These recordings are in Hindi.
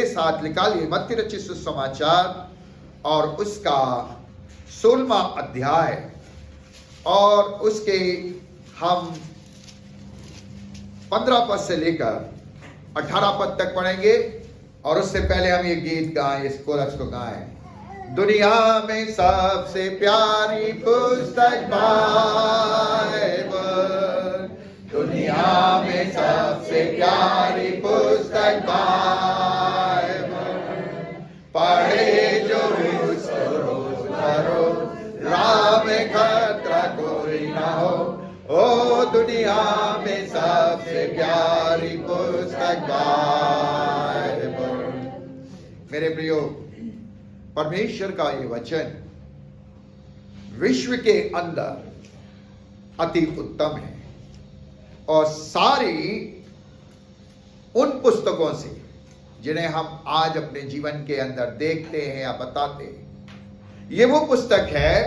साथ निकालिए मत्ती रचित सुसमाचार और उसका 16वां अध्याय और उसके हम 15 पद से लेकर 18 पद तक पढ़ेंगे। और उससे पहले हम ये गीत गाएं, इस कोरस को गाएं। दुनिया में सबसे प्यारी पुस्तक बाइबल, दुनिया में सबसे प्यारी पुस्तक बाइबल, पढ़े जो उसको रोज बरोज, राह में खतरा कोई ना हो। ओ दुनिया में सबसे प्यारी पुस्तक बाइबल। मेरे प्रियो, परमेश्वर का ये वचन विश्व के अंदर अति उत्तम है और सारी उन पुस्तकों से जिन्हें हम आज अपने जीवन के अंदर देखते हैं या बताते हैं, ये वो पुस्तक है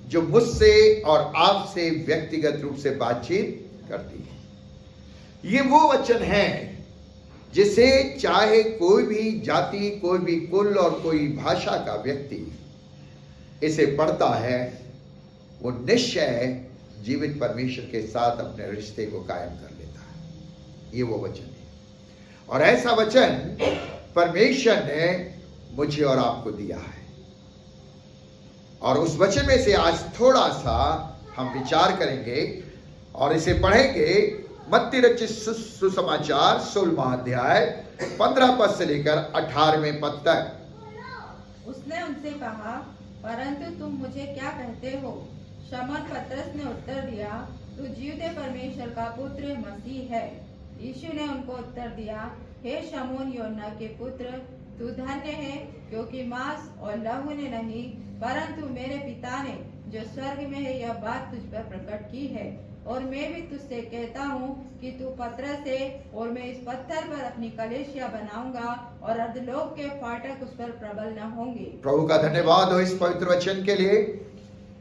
जो मुझसे और आपसे व्यक्तिगत रूप से बातचीत करती है। ये वो वचन है जिसे चाहे कोई भी जाति, कोई भी कुल और कोई भाषा का व्यक्ति इसे पढ़ता है, वो निश्चय जीवित परमेश्वर के साथ अपने रिश्ते को कायम कर लेता है। ये वो वचन है और ऐसा वचन परमेश्वर ने मुझे और आपको दिया है। और उस वचन में से आज थोड़ा सा हम विचार करेंगे और इसे पढ़ेंगे। मत्ती रचित सुसमाचार 16वां अध्याय 15 पद से लेकर 18वें पद तक। उसने उनसे कहा, परंतु तुम मुझे क्या कहते हो? शमौन पतरस ने उत्तर दिया, तू जीवते परमेश्वर का पुत्र मसीह है। यीशु ने उनको उत्तर दिया, हे शमौन योना के पुत्र, तू धन्य है, क्योंकि मांस और लहू ने नहीं परंतु मेरे पिता ने जो स्वर्ग में है यह बात तुझ पर प्रकट की है। और मैं भी तुझसे कहता हूँ कि तू पतरस है और मैं इस पत्थर पर अपनी कलीसिया बनाऊंगा और अधोलोक के फाटक उस पर प्रबल न होंगे। प्रभु का धन्यवाद हो इस पवित्र वचन के लिए।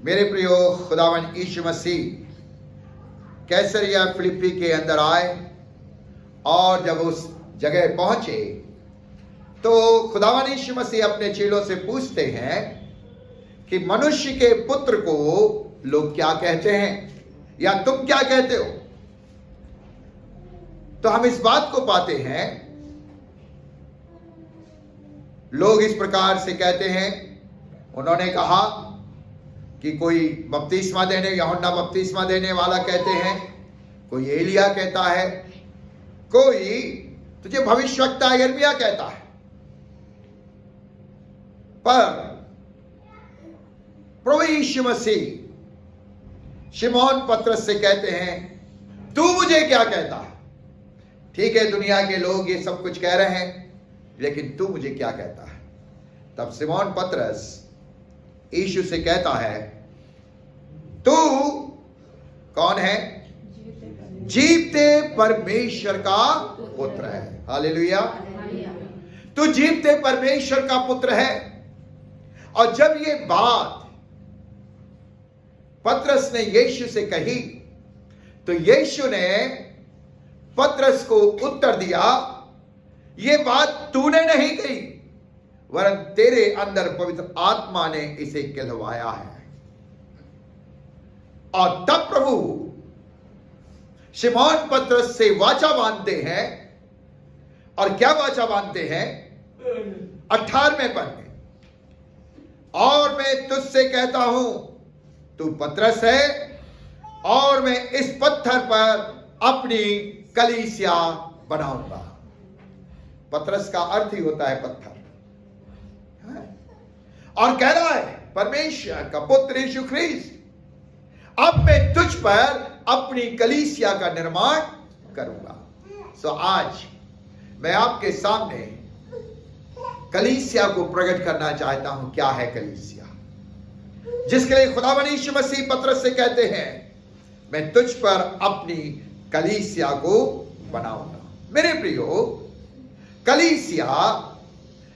मेरे प्रियो, खुदावन यीशु मसीह कैसरिया फिलिप्पी के अंदर आए और जब उस जगह पहुंचे तो खुदावन यीशु मसीह अपने चेलों से पूछते हैं कि मनुष्य के पुत्र को लोग क्या कहते हैं या तुम क्या कहते हो? तो हम इस बात को पाते हैं, लोग इस प्रकार से कहते हैं। उन्होंने कहा कि कोई बपतिस्मा देने, यूहन्ना बपतिस्मा देने वाला कहते हैं, कोई एलिया कहता है, कोई तुझे भविष्यवक्ता यिर्मयाह कहता है। पर प्रभु यीशु मसीह शिमोन पतरस से कहते हैं, तू मुझे क्या कहता है? ठीक है, दुनिया के लोग ये सब कुछ कह रहे हैं, लेकिन तू मुझे क्या कहता है? तब शिमोन पतरस यीशु से कहता है, तू कौन है? जीवते परमेश्वर का पुत्र है। हालेलुया। तू जीवते परमेश्वर का पुत्र है। और जब ये बात पतरस ने यीशु से कही तो यीशु ने पतरस को उत्तर दिया, ये बात तूने नहीं कही, वरन तेरे अंदर पवित्र आत्मा ने इसे कहलवाया है। और तब प्रभु शिमोन पतरस से वाचा बांधते हैं। और क्या वाचा बांधते हैं? 18वें पद में, और मैं तुझसे कहता हूं, तू पतरस है और मैं इस पत्थर पर अपनी कलीसिया बनाऊंगा। पतरस का अर्थ ही होता है पत्थर। और कह रहा है परमेश्वर का पुत्र यीशु ख्रीस्त, अब मैं तुझ पर अपनी कलीसिया का निर्माण करूंगा। सो आज मैं आपके सामने कलीसिया को प्रकट करना चाहता हूं। क्या है कलीसिया? जिसके लिए खुदावंद यीशु मसीह पतरस से कहते हैं, मैं तुझ पर अपनी कलीसिया को बनाऊंगा। मेरे प्रियो, कलीसिया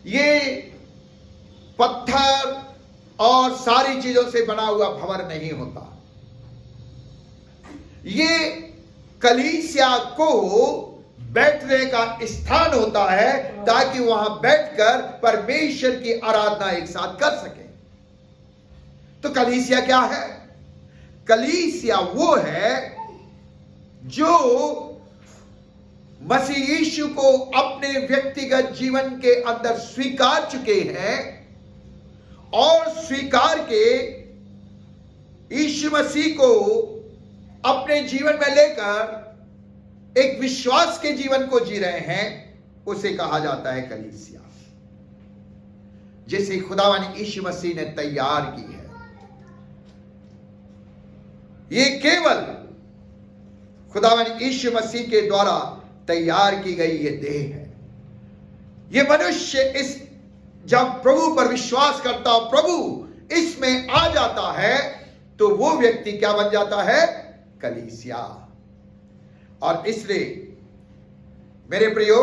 ये पत्थर और सारी चीजों से बना हुआ भवन नहीं होता। ये कलीसिया को बैठने का स्थान होता है ताकि वहां बैठकर परमेश्वर की आराधना एक साथ कर सके। तो कलीसिया क्या है? कलीसिया वो है जो मसीह यीशु को अपने व्यक्तिगत जीवन के अंदर स्वीकार चुके हैं और स्वीकार के यीशु मसीह को अपने जीवन में लेकर एक विश्वास के जीवन को जी रहे हैं, उसे कहा जाता है कलीसिया, जिसे खुदावन यीशु मसीह ने तैयार की है। ये केवल खुदावन यीशु मसीह के द्वारा तैयार की गई ये देह है। ये मनुष्य इस जब प्रभु पर विश्वास करता हो, प्रभु इसमें आ जाता है, तो वो व्यक्ति क्या बन जाता है? कलीसिया। और इसलिए मेरे प्रियो,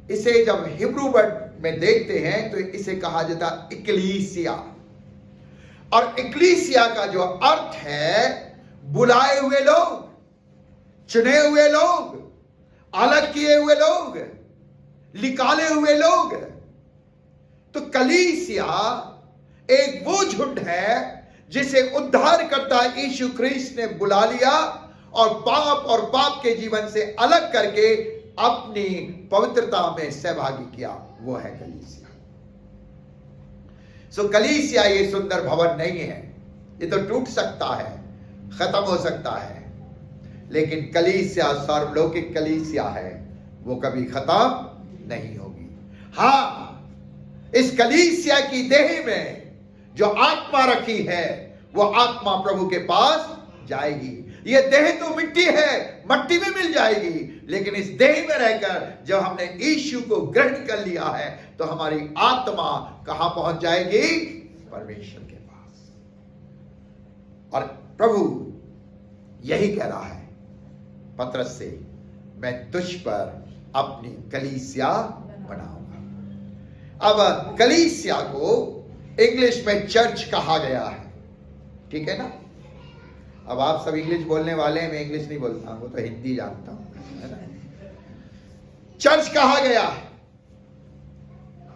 इसे जब हिब्रू वर्ड में देखते हैं तो इसे कहा जाता है इक्लीसिया। और इक्लीसिया का जो अर्थ है, बुलाए हुए लोग, चुने हुए लोग, अलग किए हुए लोग, निकाले हुए लोग। तो कलीसिया एक वो झुंड है जिसे उद्धारकर्ता यीशु ख्रीस्त ने बुला लिया और पाप के जीवन से अलग करके अपनी पवित्रता में सहभागी किया, वो है कलीसिया। सो कलीसिया ये सुंदर भवन नहीं है, ये तो टूट सकता है, खत्म हो सकता है, लेकिन कलीसिया सर्वलौकिक कलीसिया है, वो कभी खत्म नहीं होगी। हां, इस कलीसिया की देह में जो आत्मा रखी है, वो आत्मा प्रभु के पास जाएगी। ये देह तो मिट्टी है, मट्टी में मिल जाएगी, लेकिन इस देह में रहकर जब हमने यीशु को ग्रहण कर लिया है, तो हमारी आत्मा कहां पहुंच जाएगी? परमेश्वर के पास। और प्रभु यही कह रहा है पतरस से, मैं तुझ पर अपनी कलीसिया बनाऊंगा। अब कलीसिया को इंग्लिश में चर्च कहा गया है, ठीक है ना? अब आप सब इंग्लिश बोलने वाले हैं, मैं इंग्लिश नहीं बोलता हूं, वो तो हिंदी जानता हूं, है ना? चर्च कहा गया है।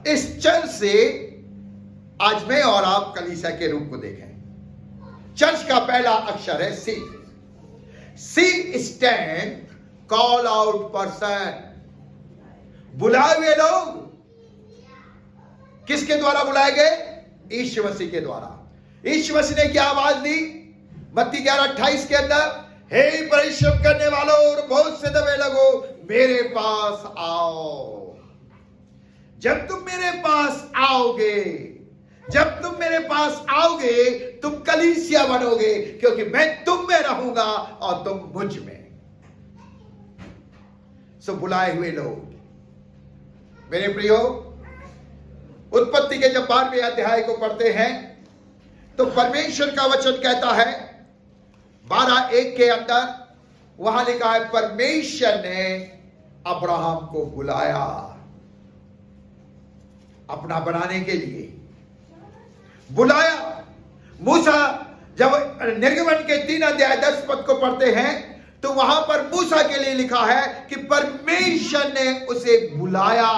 इस चर्च से आज मैं और आप कलीसिया के रूप को देखें। चर्च का पहला अक्षर है सी। सी स्टैंड कॉल आउट पर्सन, बुलाए हुए लोग। किसके द्वारा बुलाए गए? यीशु मसीह के द्वारा। यीशु मसीह ने क्या आवाज दी मत्ती 11:28 के अंदर? हे परिश्रम करने वालों और बहुत से दबे लगो, मेरे पास आओ। जब तुम मेरे पास आओगे, जब तुम मेरे पास आओगे, तुम कलीसिया बनोगे, क्योंकि मैं तुम में रहूंगा और तुम मुझ में। सो बुलाए हुए लोग। मेरे प्रियो, उत्पत्ति के जब 12वें अध्याय को पढ़ते हैं तो परमेश्वर का वचन कहता है 12:1 के अंदर, वहां लिखा है परमेश्वर ने अब्राहम को बुलाया अपना बनाने के लिए, बुलाया। मूसा, जब निर्गमन के 3:10 को पढ़ते हैं तो वहां पर मूसा के लिए लिखा है कि परमेश्वर ने उसे बुलाया।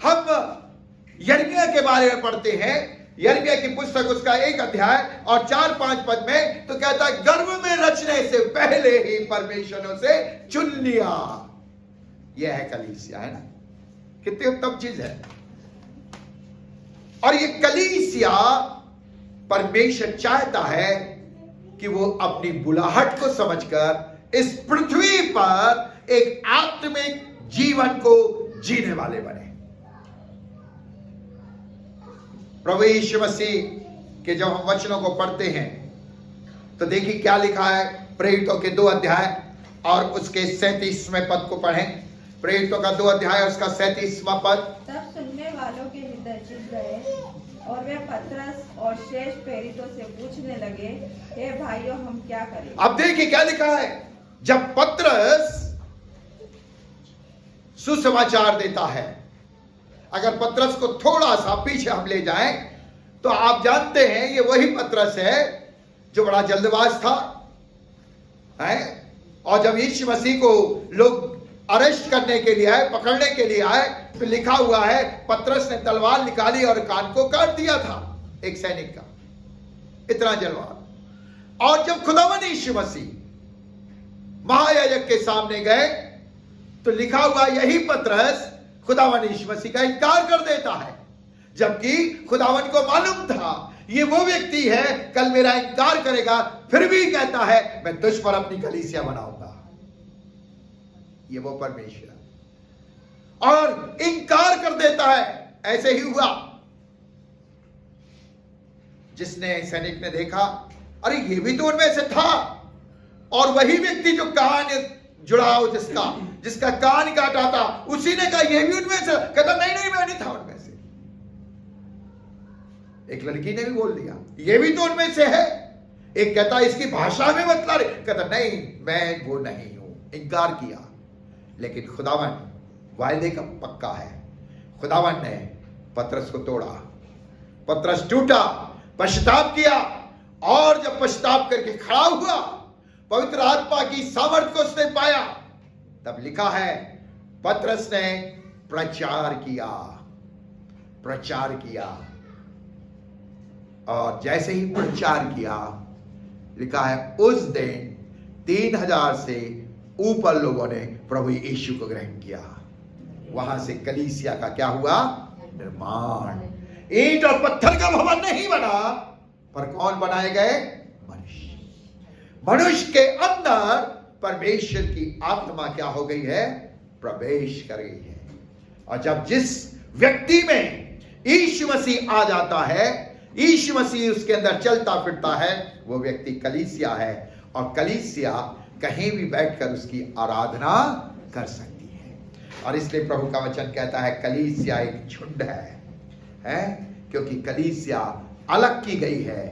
हम यिर्मयाह के बारे में पढ़ते हैं, यिर्मयाह की पुस्तक उसका 1 अध्याय और 4-5 पद में, तो कहता है गर्भ में रचने से पहले ही परमेश्वर ने उसे चुन लिया। यह है कलीसिया, है ना? कितनी उत्तम चीज है। और ये कलीसिया परमेश्वर चाहता है कि वो अपनी बुलाहट को समझकर इस पृथ्वी पर एक आत्मिक जीवन को जीने वाले बने। प्रभु यीशु मसीह के जब हम वचनों को पढ़ते हैं तो देखिए क्या लिखा है। प्रेरितों के 2 अध्याय और उसके 37वें पद को पढ़ें। प्रेरितों का 2 अध्याय उसका 37वां पद। तब सुनने वालों के हृदय चिढ़ गए और वे पतरस और शेष प्रेरितों से पूछने लगे, हे भाइयों, हम क्या करें? अब देखिए क्या लिखा है। जब पतरस सुसमाचार देता है, अगर पतरस को थोड़ा सा पीछे हम ले जाएं तो आप जानते हैं ये वही पतरस है जो बड़ा जल्दबाज था, है। और जब यीशु मसीह को लोग अरेस्ट करने के लिए आए, पकड़ने के लिए आए, तो लिखा हुआ है पतरस ने तलवार निकाली और कान को काट दिया था एक सैनिक का। इतना जलवा। और जब खुदावन यीशु मसीह महायाजक के सामने गए तो लिखा हुआ यही पतरस खुदावन यीशु मसीह का इनकार कर देता है, जबकि खुदावन को मालूम था ये वो व्यक्ति है कल मेरा इनकार करेगा, फिर भी कहता है मैं तुझ पर अपनी कलीसिया बनाऊंगा। ये वो परमेश्वर और इनकार कर देता है। ऐसे ही हुआ, जिसने सैनिक ने देखा अरे ये भी तो उनमें से था, और वही व्यक्ति जो कान जुड़ाओ जिसका कान काटा था, उसी ने कहा ये भी उनमें से। कहता नहीं नहीं मैं नहीं था उनमें से। एक लड़की ने भी बोल दिया ये भी तो उनमें से है। एक कहता इसकी भाषा में बतला रहे, कहता नहीं मैं वो नहीं हूं। इनकार किया। लेकिन खुदावन वायदे का पक्का है। खुदावन ने पतरस को तोड़ा, पतरस टूटा, पश्चाताप किया, और जब पश्चाताप करके खड़ा हुआ, पवित्र आत्मा की सामर्थ को उसने पाया, तब लिखा है पतरस ने प्रचार किया। और जैसे ही प्रचार किया, लिखा है उस दिन 3000 से ऊपर लोगों ने प्रभु यीशु को ग्रहण किया। वहां से कलीसिया का क्या हुआ? निर्माण। ईंट और पत्थर का भवन नहीं बना, पर कौन बनाए गए? मनुष्य के अंदर परमेश्वर की आत्मा क्या हो गई है? प्रवेश कर गई है। और जब जिस व्यक्ति में यीशु मसीह आ जाता है, यीशु मसीह उसके अंदर चलता फिरता है, वो व्यक्ति कलीसिया है। और कलीसिया कहीं भी बैठकर उसकी आराधना कर सकती है। और इसलिए प्रभु का वचन कहता है कलीसिया एक झुंड है? क्योंकि कलीसिया अलग की गई है,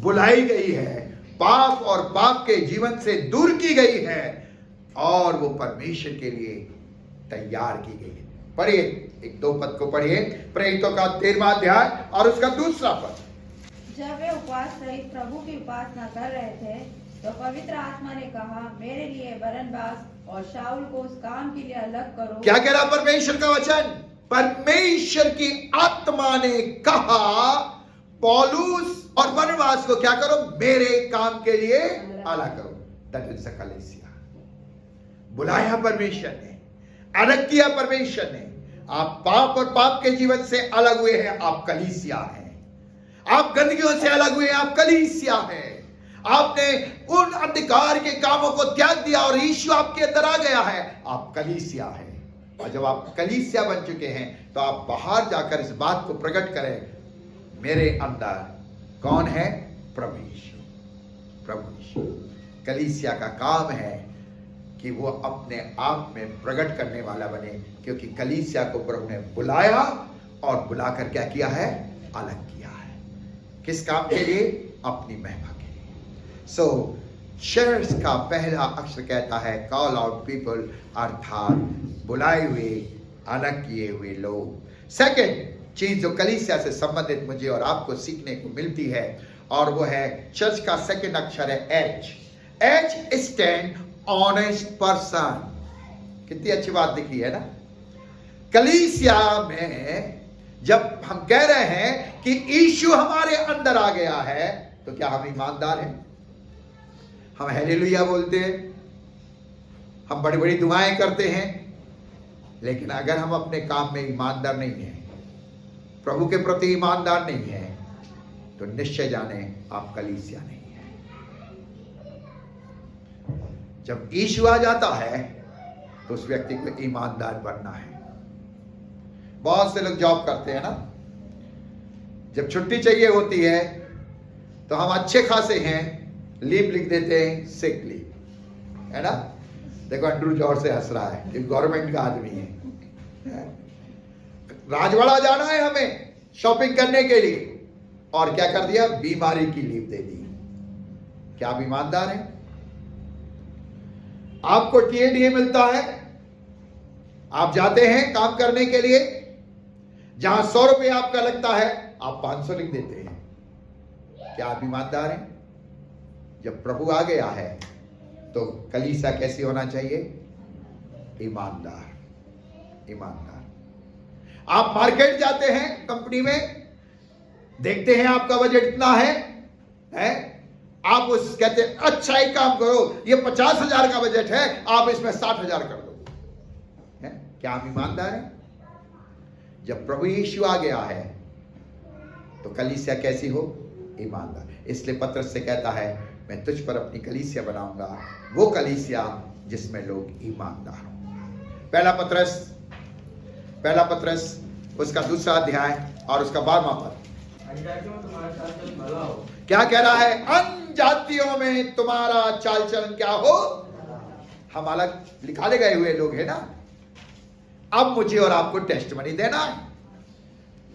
बुलाई गई है, पाप और पाप के जीवन से दूर की गई है, और वो परमेश्वर के लिए तैयार की गई है। पढ़िए, एक दो पद को पढ़िए, प्रेरितों का 13वां अध्याय और उसका दूसरा पद। जब वे उपवास सहित प्रभु की उपासना कर रहे थे, तो पवित्र आत्मा ने कहा, मेरे लिए बरनबास और शाऊल को उस काम के लिए अलग करो। क्या कह रहा परमेश्वर का वचन? परमेश्वर की आत्मा ने कहा पौलुस और बरनबास को क्या करो? मेरे काम के लिए अलग करो। दैट इज द कलीसिया। बुलाया परमेश्वर ने, अलग किया परमेश्वर ने। आप पाप और पाप के जीवन से अलग हुए हैं, आप कलीसिया हैं। आप गंदगियों से अलग हुए, आप कलीसिया हैं। आपने उन अंधकार के कामों को त्याग दिया और यीशु आपके अंदर आ गया है, आप कलीसिया हैं। और जब आप कलीसिया बन चुके हैं, तो आप बाहर जाकर इस बात को प्रकट करें, मेरे अंदर कौन है? प्रभु यीशु। कलीसिया का काम है कि वो अपने आप में प्रकट करने वाला बने, क्योंकि कलीसिया को प्रभु ने बुलाया और बुलाकर क्या किया है? अलग किया है। किस काम के लिए? अपनी महिमा के लिए। सो चर्च का पहला अक्षर कहता है कॉल आउट पीपल, अर्थात बुलाए हुए, अलग किए हुए लोग। सेकंड चीज जो कलीसिया से संबंधित मुझे और आपको सीखने को मिलती है, और वो है चर्च का सेकंड अक्षर है एच स्टैंड ऑनेस्ट पर्सन। कितनी अच्छी बात दिखी है ना? कलीसिया में जब हम कह रहे हैं कि यीशु हमारे अंदर आ गया है, तो क्या हम ईमानदार हैं? हम हालेलुया बोलते हैं, हम बड़ी बड़ी दुआएं करते हैं, लेकिन अगर हम अपने काम में ईमानदार नहीं हैं, प्रभु के प्रति ईमानदार नहीं है, तो निश्चय जाने आप कलीसिया नहीं है। जब यीशु आ जाता है, तो उस व्यक्ति को ईमानदार बनना है। बहुत से लोग जॉब करते हैं ना, जब छुट्टी चाहिए होती है तो हम अच्छे खासे हैं, लीव लिख देते हैं, सिक लीव, है ना? देखो अंड्रू जोर से हंस रहा है, ये गवर्नमेंट का आदमी है। राजवाड़ा जाना है हमें शॉपिंग करने के लिए, और क्या कर दिया? बीमारी की लीव दे दी। क्या आप ईमानदार हैं? आपको टीएडीए मिलता है, आप जाते हैं काम करने के लिए, जहां 100 रुपये आपका लगता है, आप 500 लिख देते हैं। क्या आप ईमानदार हैं? जब प्रभु आ गया है, तो कलीसिया कैसी होना चाहिए? ईमानदार। ईमानदार। आप मार्केट जाते हैं, कंपनी में देखते हैं आपका बजट इतना है? आप उस कहते हैं अच्छा ही काम करो, ये 50,000 का बजट है, आप इसमें 60,000 कर दो। है? क्या आप ईमानदार हैं? जब प्रभु यीशु आ गया है तो कलीसिया कैसी हो? ईमानदार। इसलिए पतरस से कहता है मैं तुझ पर अपनी कलीसिया बनाऊंगा, वो कलीसिया जिसमें लोग ईमानदार हो। पहला पतरस उसका 2 अध्याय और उसका 12वां पद क्या कह रहा है? अन्य जातियों में तुम्हारा चाल चलन क्या हो? हम अलग निकाले गए हुए लोग हैं ना। अब मुझे और आपको टेस्टमनी देना है।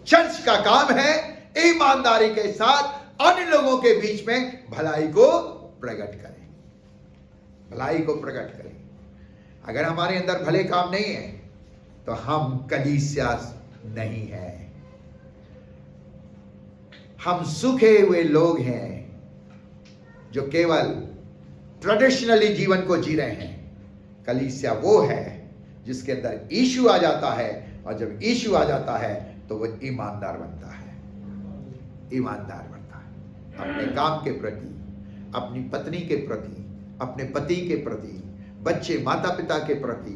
चर्च का काम है ईमानदारी के साथ अन्य लोगों के बीच में भलाई को प्रकट करें। भलाई को प्रकट करें। अगर हमारे अंदर भले काम नहीं है तो हम कलीसिया नहीं है। हम सूखे हुए लोग हैं जो केवल ट्रेडिशनली जीवन को जी रहे हैं। कलीसिया वो है जिसके अंदर यीशु आ जाता है, और जब यीशु आ जाता है तो वो ईमानदार बनता है। ईमानदार बनता है अपने काम के प्रति, अपनी पत्नी के प्रति, अपने पति के प्रति, बच्चे माता पिता के प्रति।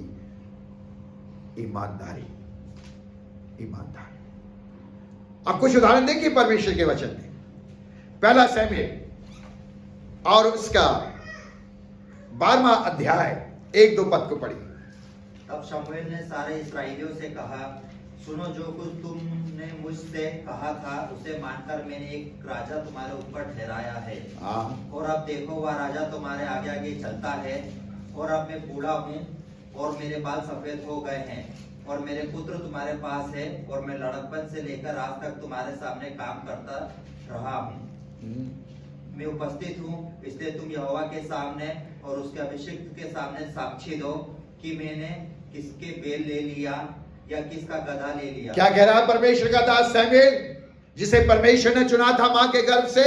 ईमानदारी। ईमानदार। अब कुछ उदाहरण देखिए परमेश्वर के वचन में। पहला शमूएल और उसका 12वां अध्याय 1-2 पद को पढ़िए। तब शमूएल ने सारे इस्राएलियों से कहा, सुनो, जो कुछ तुमने मुझसे कहा था उसे मानकर मैंने एक राजा तुम्हारे ऊपर ठहराया है। और अब देखो वह राजा तुम्हारे आगे आगे चलता है। और अब मैं बूढ़ा हूँ और मेरे बाल सफेद हो गए हैं, और मेरे पुत्र तुम्हारे पास है, और मैं लड़कपन से लेकर आज तक तुम्हारे सामने काम करता रहा हूँ। मैं उपस्थित हूँ, इसलिए तुम यहोवा के सामने और उसके अभिषिक्त के सामने साक्षी दो कि मैंने किसके बैल ले लिया या किसका गधा ले लिया। क्या कह रहा है परमेश्वर का दास शमूएल, जिसे परमेश्वर ने चुना था मां के गर्भ से,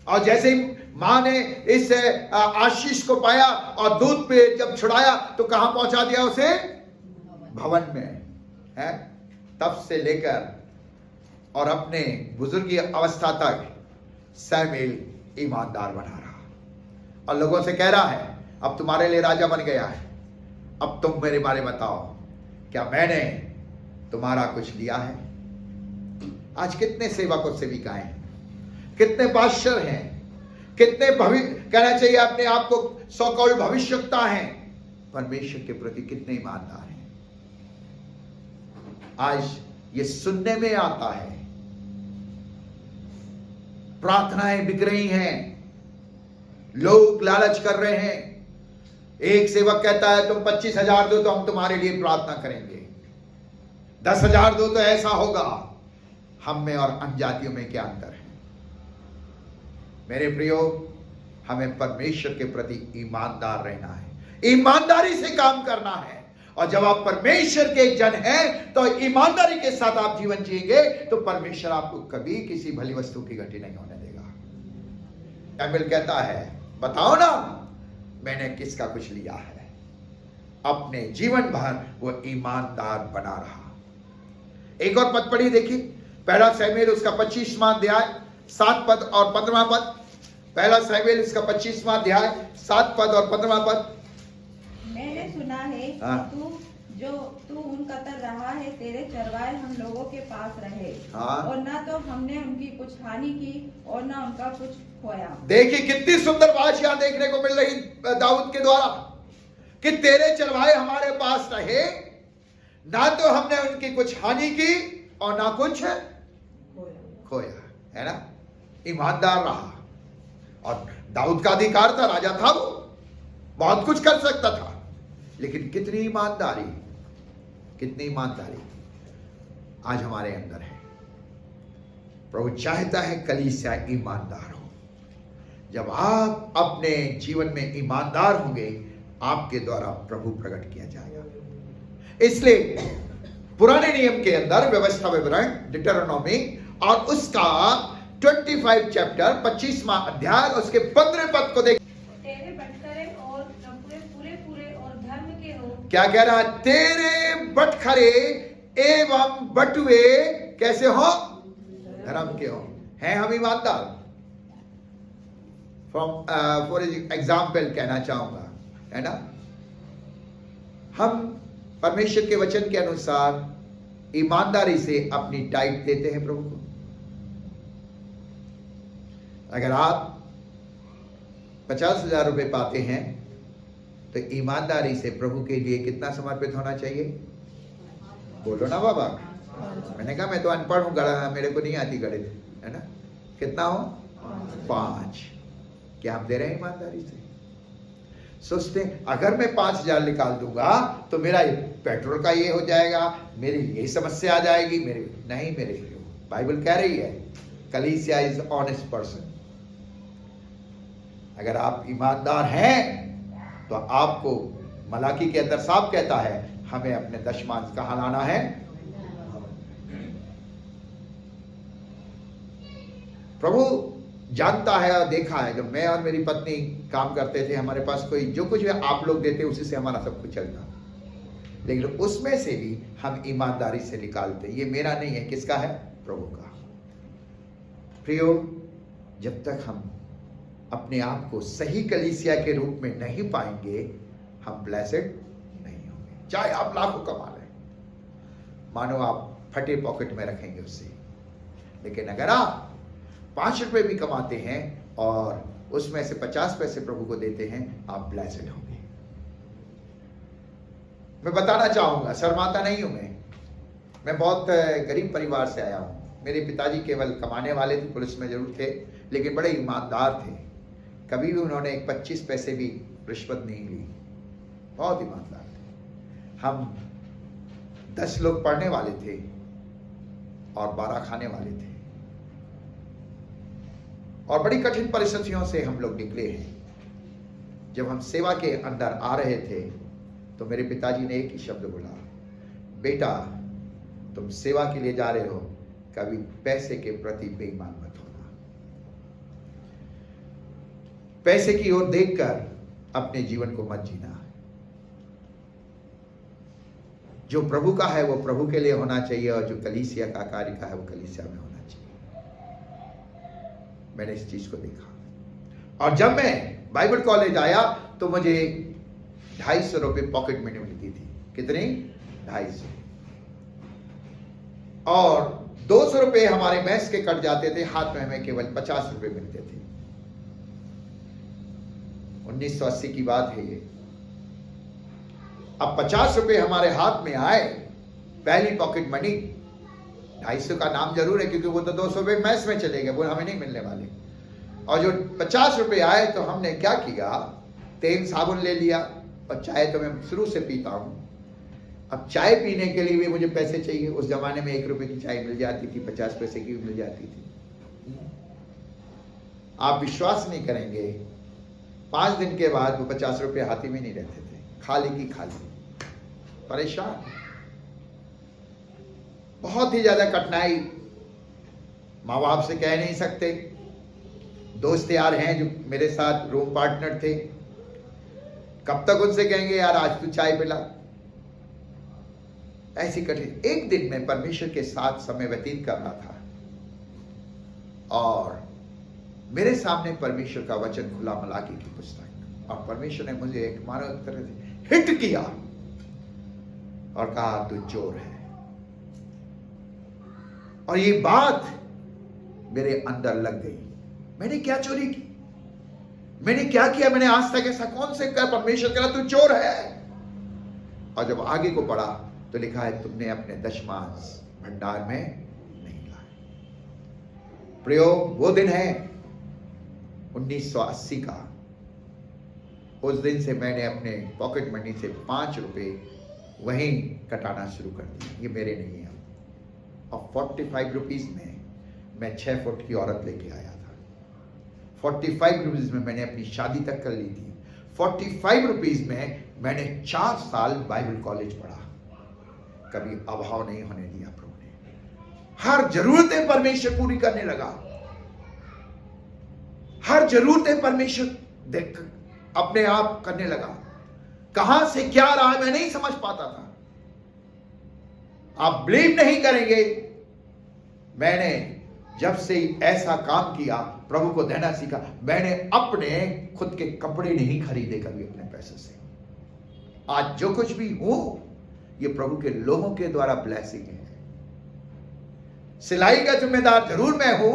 और जैसे ही मां ने इस आशीष को पाया और दूध पे जब छुड़ाया तो कहां पहुंचा दिया उसे? भवन में है। तब से लेकर और अपने बुजुर्गी अवस्था तक शमूएल ईमानदार बना रहा, और लोगों से कह रहा है अब तुम्हारे लिए राजा बन गया है, अब तुम मेरे बारे में बताओ, क्या मैंने तुम्हारा कुछ लिया है? आज कितने सेवक और सेविकाएं हैं, कितने पास्टर हैं, कितने कहना चाहिए अपने आप को सो कॉल्ड भविष्यवक्ता हैं, परमेश्वर के प्रति कितने ईमानदार हैं। आज ये सुनने में आता है, प्रार्थनाएं बिक रही हैं, लोग लालच कर रहे हैं। एक सेवक कहता है तुम 25,000 दो तो हम तुम्हारे लिए प्रार्थना करेंगे, 10,000 दो तो ऐसा होगा। हम में और अन्य जातियों में क्या अंतर है? मेरे प्रियो, हमें परमेश्वर के प्रति ईमानदार रहना है, ईमानदारी से काम करना है। और जब आप परमेश्वर के जन हैं तो ईमानदारी के साथ आप जीवन जिएंगे तो परमेश्वर आपको कभी किसी भली वस्तु की घटी नहीं होने देगा। शमूएल कहता है बताओ ना मैंने किसका कुछ लिया है। अपने जीवन भर वो ईमानदार बना रहा। एक और पद पढ़िए, देखिए पहला शमूएल उसका 25वां अध्याय 7 पद और 15वां पद। पहला शमूएल उसका 25वां अध्याय 7 पद और 15वां पद। मैंने सुना है कि तू उन कतर रहा है, तेरे चरवाहे हम लोगों के पास रहे, और ना तो हमने उनकी कुछ हानि की और ना उनका कुछ खोया। देखिए कितनी सुंदर बात यहां देखने को मिल रही दाऊद के द्वारा कि तेरे चरवाहे हमारे पास रहे, ना तो हमने उनकी कुछ हानि की और ना कुछ खोया, है ना। ईमानदार रहा, और दाऊद का अधिकार था, राजा था, वो बहुत कुछ कर सकता था, लेकिन कितनी ईमानदारी आज हमारे अंदर है। प्रभु चाहता है कलीसिया ईमानदार हो। जब आप अपने जीवन में ईमानदार होंगे, आपके द्वारा प्रभु प्रकट किया जाएगा। इसलिए पुराने नियम के अंदर व्यवस्था विवरण डिटरोनॉमी और उसका 25 चैप्टर 25वां अध्याय उसके 15 पद को देख। तेरे बटखरे और क्या कह रहा है? तेरे बटखरे एवं बटुए कैसे हो? धर्म के हो। हैं हम ईमानदार? फॉर एग्जाम्पल कहना चाहूंगा, है ना, हम परमेश्वर के वचन के अनुसार ईमानदारी से अपनी टाइट देते हैं प्रभु को। अगर आप 50,000 रुपए पाते हैं तो ईमानदारी से प्रभु के लिए कितना समर्पित होना चाहिए? बोलो ना बाबा। मैंने कहा मैं तो अनपढ़ हूं, मेरे को नहीं आती गणित, है ना। कितना हो? 5। क्या हम दे रहे हैं ईमानदारी से? सोचते हैं अगर मैं 5,000 निकाल दूंगा तो मेरा पेट्रोल का ये हो जाएगा, मेरी यही समस्या आ जाएगी। नहीं मेरे बाइबल कह रही है कलीसिया इज ऑनेस्ट पर्सन। अगर आप ईमानदार हैं तो आपको मलाकी के अंदर साफ कहता है हमें अपने दशमांश कहां लाना है? प्रभु जानता है और देखा है, जब मैं और मेरी पत्नी काम करते थे, हमारे पास कोई जो कुछ आप लोग देते उसी से हमारा सब कुछ चलता, लेकिन उसमें से भी हम ईमानदारी से निकालते। ये मेरा नहीं है, किसका है? प्रभु का। प्रियो, जब तक हम अपने आप को सही कलीसिया के रूप में नहीं पाएंगे, हम ब्लेसेड नहीं होंगे। चाहे आप लाखों कमा लें, मानो आप फटे पॉकेट में रखेंगे उससे, लेकिन अगर आप 5 रुपए भी कमाते हैं और उसमें से 50 पैसे प्रभु को देते हैं, आप ब्लेसेड होंगे। मैं बताना चाहूंगा, शर्माता नहीं हूं मैं बहुत गरीब परिवार से आया हूं। मेरे पिताजी केवल कमाने वाले थे, पुलिस में जरूर थे, लेकिन बड़े ईमानदार थे। कभी भी उन्होंने 25 पैसे भी रिश्वत नहीं ली, बहुत ईमानदार थे। हम 10 लोग पढ़ने वाले थे और 12 खाने वाले थे, और बड़ी कठिन परिस्थितियों से हम लोग निकले हैं। जब हम सेवा के अंदर आ रहे थे तो मेरे पिताजी ने एक ही शब्द बोला, बेटा तुम सेवा के लिए जा रहे हो, कभी पैसे के प्रति बेईमान मत होना। पैसे की ओर देखकर अपने जीवन को मत जीना। जो प्रभु का है वो प्रभु के लिए होना चाहिए, और जो कलीसिया का कार्य का है वो कलीसिया में होना चाहिए। मैंने इस चीज को देखा, और जब मैं बाइबल कॉलेज आया तो मुझे 250 रुपए पॉकेट मनी मिलती थी। कितनी? 250। और 200 रुपए हमारे मैस के कट जाते थे, हाथ में हमें केवल 50 रुपए मिलते थे। 1980 की बात है ये। अब 50 रुपए हमारे हाथ में आए, पहली पॉकेट मनी। 250 का नाम जरूर है क्योंकि वो तो 200 रुपए मैस में चले गए, वो हमें नहीं मिलने वाले। और जो 50 रुपए आए तो हमने क्या किया, तेल साबुन ले लिया, और चाय तो मैं शुरू से पीता हूं। अब चाय पीने के लिए भी मुझे पैसे चाहिए। उस जमाने में 1 रुपए की चाय मिल जाती थी, 50 पैसे की मिल जाती थी। आप विश्वास नहीं करेंगे, 5 दिन के बाद वो 50 रुपए हाथ में नहीं रहते थे, खाली की खाली। परेशान, बहुत ही ज्यादा कठिनाई। माँ बाप से कह नहीं सकते। दोस्त यार हैं जो मेरे साथ रूम पार्टनर थे, कब तक उनसे कहेंगे यार आज तू चाय पिला। ऐसी कठिन। एक दिन मैं परमेश्वर के साथ समय व्यतीत कर रहा था और मेरे सामने परमेश्वर का वचन खुला, मलाकी की पुस्तक, और परमेश्वर ने मुझे एक मानो तरह से हिट किया और कहा तू चोर है। और ये बात मेरे अंदर लग गई। मैंने क्या चोरी की? मैंने क्या किया? मैंने आज तक ऐसा कौन से कर? परमेश्वर कह रहा तू चोर है। और जब आगे को पढ़ा तो लिखा है तुमने अपने दशमांश भंडार में नहीं लाए। प्रियो, वो दिन है 1980 का। उस दिन से मैंने अपने पॉकेट मनी से 5 रुपए वहीं कटाना शुरू कर दिया। ये मेरे नहीं है। और 45 रुपीज में मैं 6 फुट की औरत लेके आया था। 45 रुपीज में मैंने अपनी शादी तक कर ली थी। 45 रुपीज में मैंने 4 साल बाइबल कॉलेज पढ़ा। कभी अभाव नहीं होने दिया प्रभु ने। हर जरूरतें परमेश्वर पूरी करने लगा। हर जरूरतें परमेश्वर देख अपने आप करने लगा। कहां से क्या रहा है मैं नहीं समझ पाता था। आप बिलीव नहीं करेंगे, मैंने जब से ऐसा काम किया, प्रभु को देना सीखा, मैंने अपने खुद के कपड़े नहीं खरीदे कभी अपने पैसे से। आज जो कुछ भी हूं ये प्रभु के लोगों के द्वारा ब्लेसिंग है। सिलाई का जिम्मेदार जरूर मैं हूं,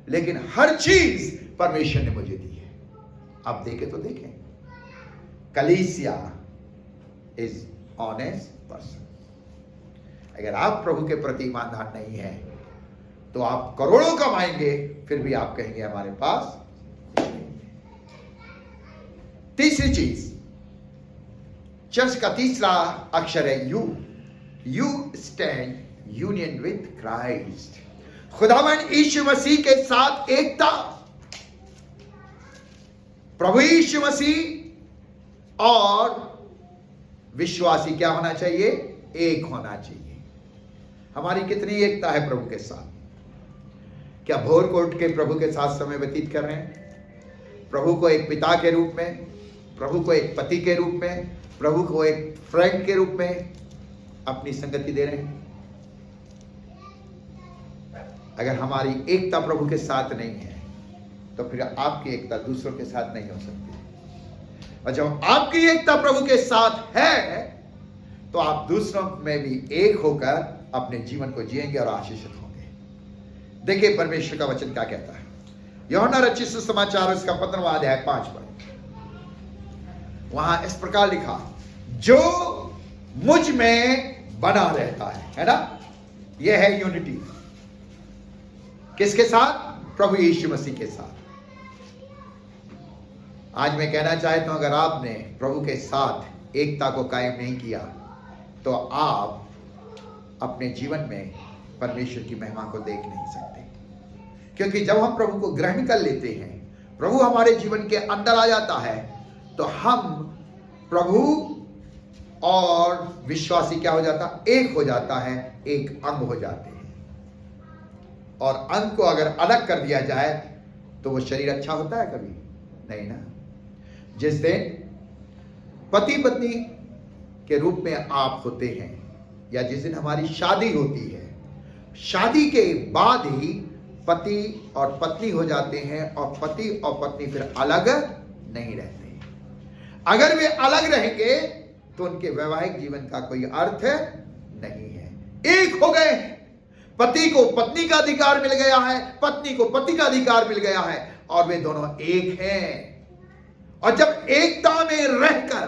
लेकिन हर चीज परमेश्वर ने मुझे दी है। आप देखें तो देखें, कलीसिया इज ऑनेस्ट पर्सन। अगर आप प्रभु के प्रति ईमानदार नहीं है तो आप करोड़ों कमाएंगे, फिर भी आप कहेंगे हमारे पास नहीं है। तीसरी चीज, चर्च का तीसरा अक्षर है you. You stand union with Christ. खुदावंद यीशु मसीह के साथ एकता। प्रभु यीशु मसीह और विश्वासी क्या होना चाहिए? एक होना चाहिए। हमारी कितनी एकता है प्रभु के साथ? क्या भोर को उठ के प्रभु के साथ समय व्यतीत कर रहे हैं? प्रभु को एक पिता के रूप में, प्रभु को एक पति के रूप में, प्रभु को एक फ्रेंड के रूप में अपनी संगति दे रहे हैं? अगर हमारी एकता प्रभु के साथ नहीं है तो फिर आपकी एकता दूसरों के साथ नहीं हो सकती। और जब आपकी एकता प्रभु के साथ है तो आप दूसरों में भी एक होकर अपने जीवन को जिएंगे और आशीषित होंगे। देखिए परमेश्वर का वचन क्या कहता है। यूहन्ना रचित सुसमाचार उसका 15वां अध्याय 5 पद, वहां इस प्रकार लिखा, जो मुझ में बना रहता है ना, यह है यूनिटी। किसके साथ? प्रभु यीशु मसीह के साथ। आज मैं कहना चाहता हूं, अगर आपने प्रभु के साथ एकता को कायम नहीं किया तो आप अपने जीवन में परमेश्वर की महिमा को देख नहीं सकते। क्योंकि जब हम प्रभु को ग्रहण कर लेते हैं, प्रभु हमारे जीवन के अंदर आ जाता है, तो हम प्रभु और विश्वासी क्या हो जाता? एक हो जाता है, एक अंग हो जाते हैं। और अंग को अगर अलग कर दिया जाए तो वो शरीर अच्छा होता है? कभी नहीं ना। जिस दिन पति पत्नी के रूप में आप होते हैं, या जिस दिन हमारी शादी होती है, शादी के बाद ही पति और पत्नी हो जाते हैं, और पति और पत्नी फिर अलग नहीं रहते। अगर वे अलग रहेंगे तो उनके वैवाहिक जीवन का कोई अर्थ नहीं है। एक हो गए हैं, पति को पत्नी का अधिकार मिल गया है, पत्नी को पति का अधिकार मिल गया है, और वे दोनों एक हैं। और जब एकता में रहकर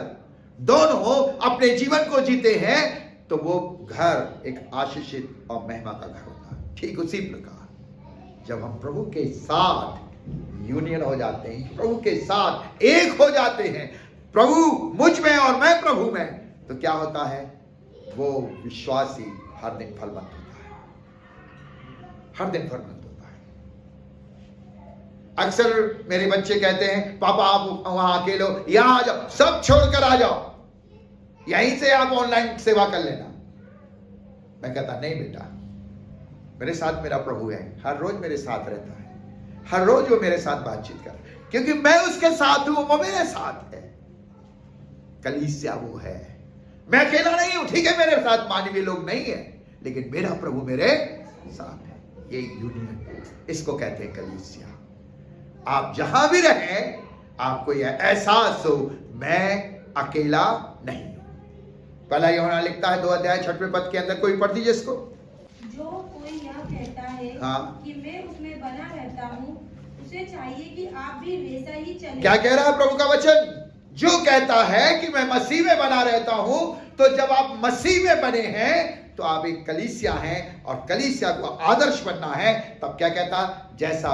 दोनों अपने जीवन को जीते हैं तो वो घर एक आशीषित और महिमा का घर होता है। ठीक उसी प्रकार जब हम प्रभु के साथ यूनियन हो जाते हैं, प्रभु के साथ एक हो जाते हैं, प्रभु मुझ में और मैं प्रभु में, तो क्या होता है? वो विश्वासी हर दिन फलवंत होता है, हर दिन फलवंत होता है। अक्सर मेरे बच्चे कहते हैं, पापा आप वहां अकेले हो, यहां आ जाओ, सब छोड़कर आ जाओ, यहीं से आप ऑनलाइन सेवा कर लेना। मैं कहता नहीं बेटा, मेरे साथ मेरा प्रभु है, हर रोज मेरे साथ रहता है, हर रोज वो मेरे साथ बातचीत कर, क्योंकि मैं उसके साथ हूं, वो मेरे साथ है। कलीसिया वो है, मैं अकेला नहीं हूं। ठीक है मेरे साथ मानवीय लोग नहीं है, लेकिन मेरा प्रभु मेरे साथ है। ये यूनियन, इसको कहते हैं कलीसिया। आप जहां भी रहें आपको यह एहसास हो, मैं अकेला नहीं हूं। पहला यूहन्ना लिखता है 2 अध्याय 6वें पद के अंदर, कोई पढ़ दीजिए इसको। जो कोई यह कहता है कि मैं उसमें बना रहता हूँ, उसे चाहिए कि आप भी वैसा ही चलें। क्या कह रहा है प्रभु का वचन? जो कहता है कि मैं मसीह में बना रहता हूं, तो जब आप मसीह में बने हैं तो आप एक कलीसिया हैं, और कलीसिया को आदर्श बनना है। तब क्या कहता? जैसा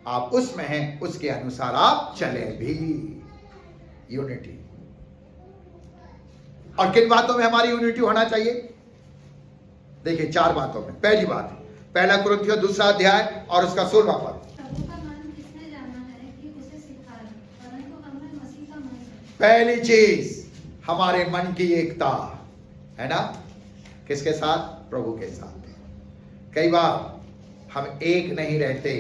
आप उसमें हैं उसके अनुसार आप चले भी। यूनिटी। और किन बातों में हमारी यूनिटी होना चाहिए? देखिए 4 बातों में। पहली बात, पहला कुरिन्थियों 2 अध्याय और उसका 16वां पद। पहली चीज हमारे मन की एकता है ना, किसके साथ? प्रभु के साथ। कई बार हम एक नहीं रहते,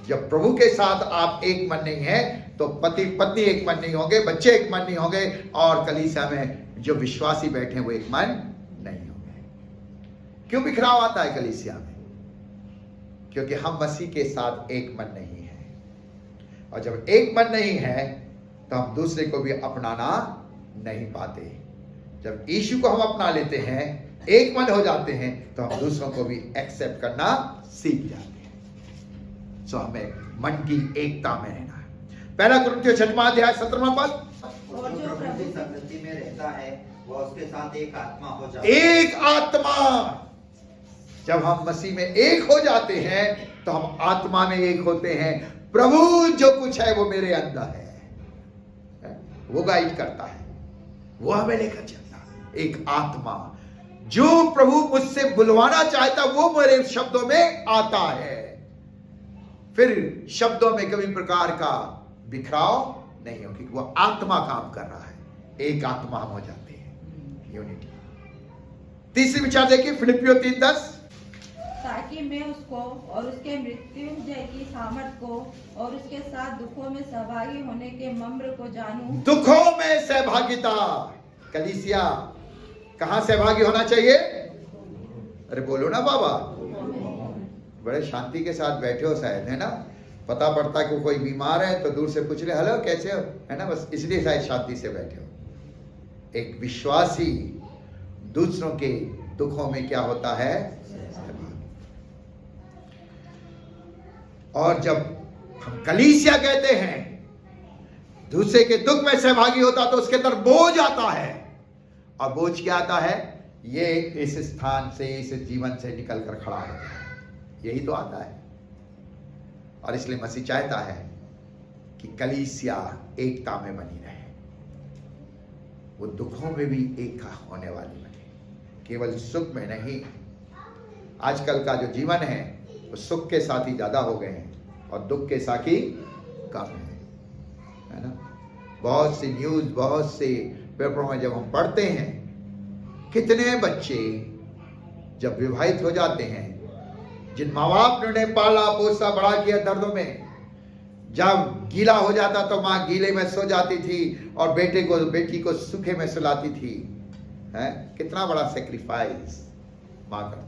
जब प्रभु के साथ आप एक मन नहीं है तो पति पत्नी एक मन नहीं होंगे, बच्चे एक मन नहीं होंगे, और कलीसिया में जो विश्वासी बैठे वो एक मन नहीं होंगे। क्यों बिखराव आता है कलीसिया में? क्योंकि हम मसीह के साथ एक मन नहीं है, और जब एक मन नहीं है तो हम दूसरे को भी अपनाना नहीं पाते। जब यीशु को हम अपना लेते हैं, एक मन हो जाते हैं, तो हम दूसरों को भी एक्सेप्ट करना सीख जाते हैं। सो हमें मन की एकता में रहना है। पहला कुरिन्थियों 6वां अध्याय 17वां पद। और जो प्रभु की संगति में रहता है वह उसके साथ एक आत्मा हो जाता है। एक आत्मा। जब हम मसीह में एक हो जाते हैं तो हम आत्मा में एक होते हैं। प्रभु जो कुछ है वो मेरे अंदर है, वो गाइड करता है, वो हमें लेकर चलता है। एक आत्मा जो प्रभु मुझसे बुलवाना चाहता वो मेरे शब्दों में आता है। फिर शब्दों में कभी प्रकार का बिखराव नहीं हो, क्योंकि वो आत्मा काम कर रहा है। एक आत्मा हम हो जाते हैं, यूनिटी। तीसरी विचार देखिए फिलिपियों 3:10। ताकि मैं उसको और उसके मृत्युंजय की सामर्थ को और उसके साथ दुखों में सहभागी होने के मम्र को जानूं। दुखों में सहभागिता। कलीसिया कहां सहभागी होना चाहिए? अरे बोलो ना बाबा, बड़े शांति के साथ बैठे हो शायद, है ना? पता पड़ता कि कोई बीमार है तो दूर से पूछ ले, हेलो कैसे हो, है ना? बस इसलिए शायद शांति से बैठे हो। एक विश्वासी दूसरों के दुखों में क्या होता है? और जब हम कलीसिया कहते हैं दूसरे के दुख में सहभागी होता तो उसके अंदर बोझ आता है। और बोझ क्या आता है? ये इस स्थान से, इस जीवन से निकल कर खड़ा हो जाए, यही तो आता है। और इसलिए मसीह चाहता है कि कलीसिया एकता में बनी रहे, वो दुखों में भी एक होने वाली बने, केवल सुख में नहीं। आजकल का जो जीवन है वो सुख के साथ ही ज्यादा हो गए हैं और दुख के साथ ही कम है ना? बहुत सी न्यूज, बहुत से पेपरों में जब हम पढ़ते हैं, कितने बच्चे जब विवाहित हो जाते हैं, जिन माँ बाप ने उन्हें पाला पोसा बड़ा किया दर्दों में, जब गीला हो जाता तो माँ गीले में सो जाती थी और बेटी को सूखे में सुलाती थी, है? कितना बड़ा सेक्रीफाइस माँ करती।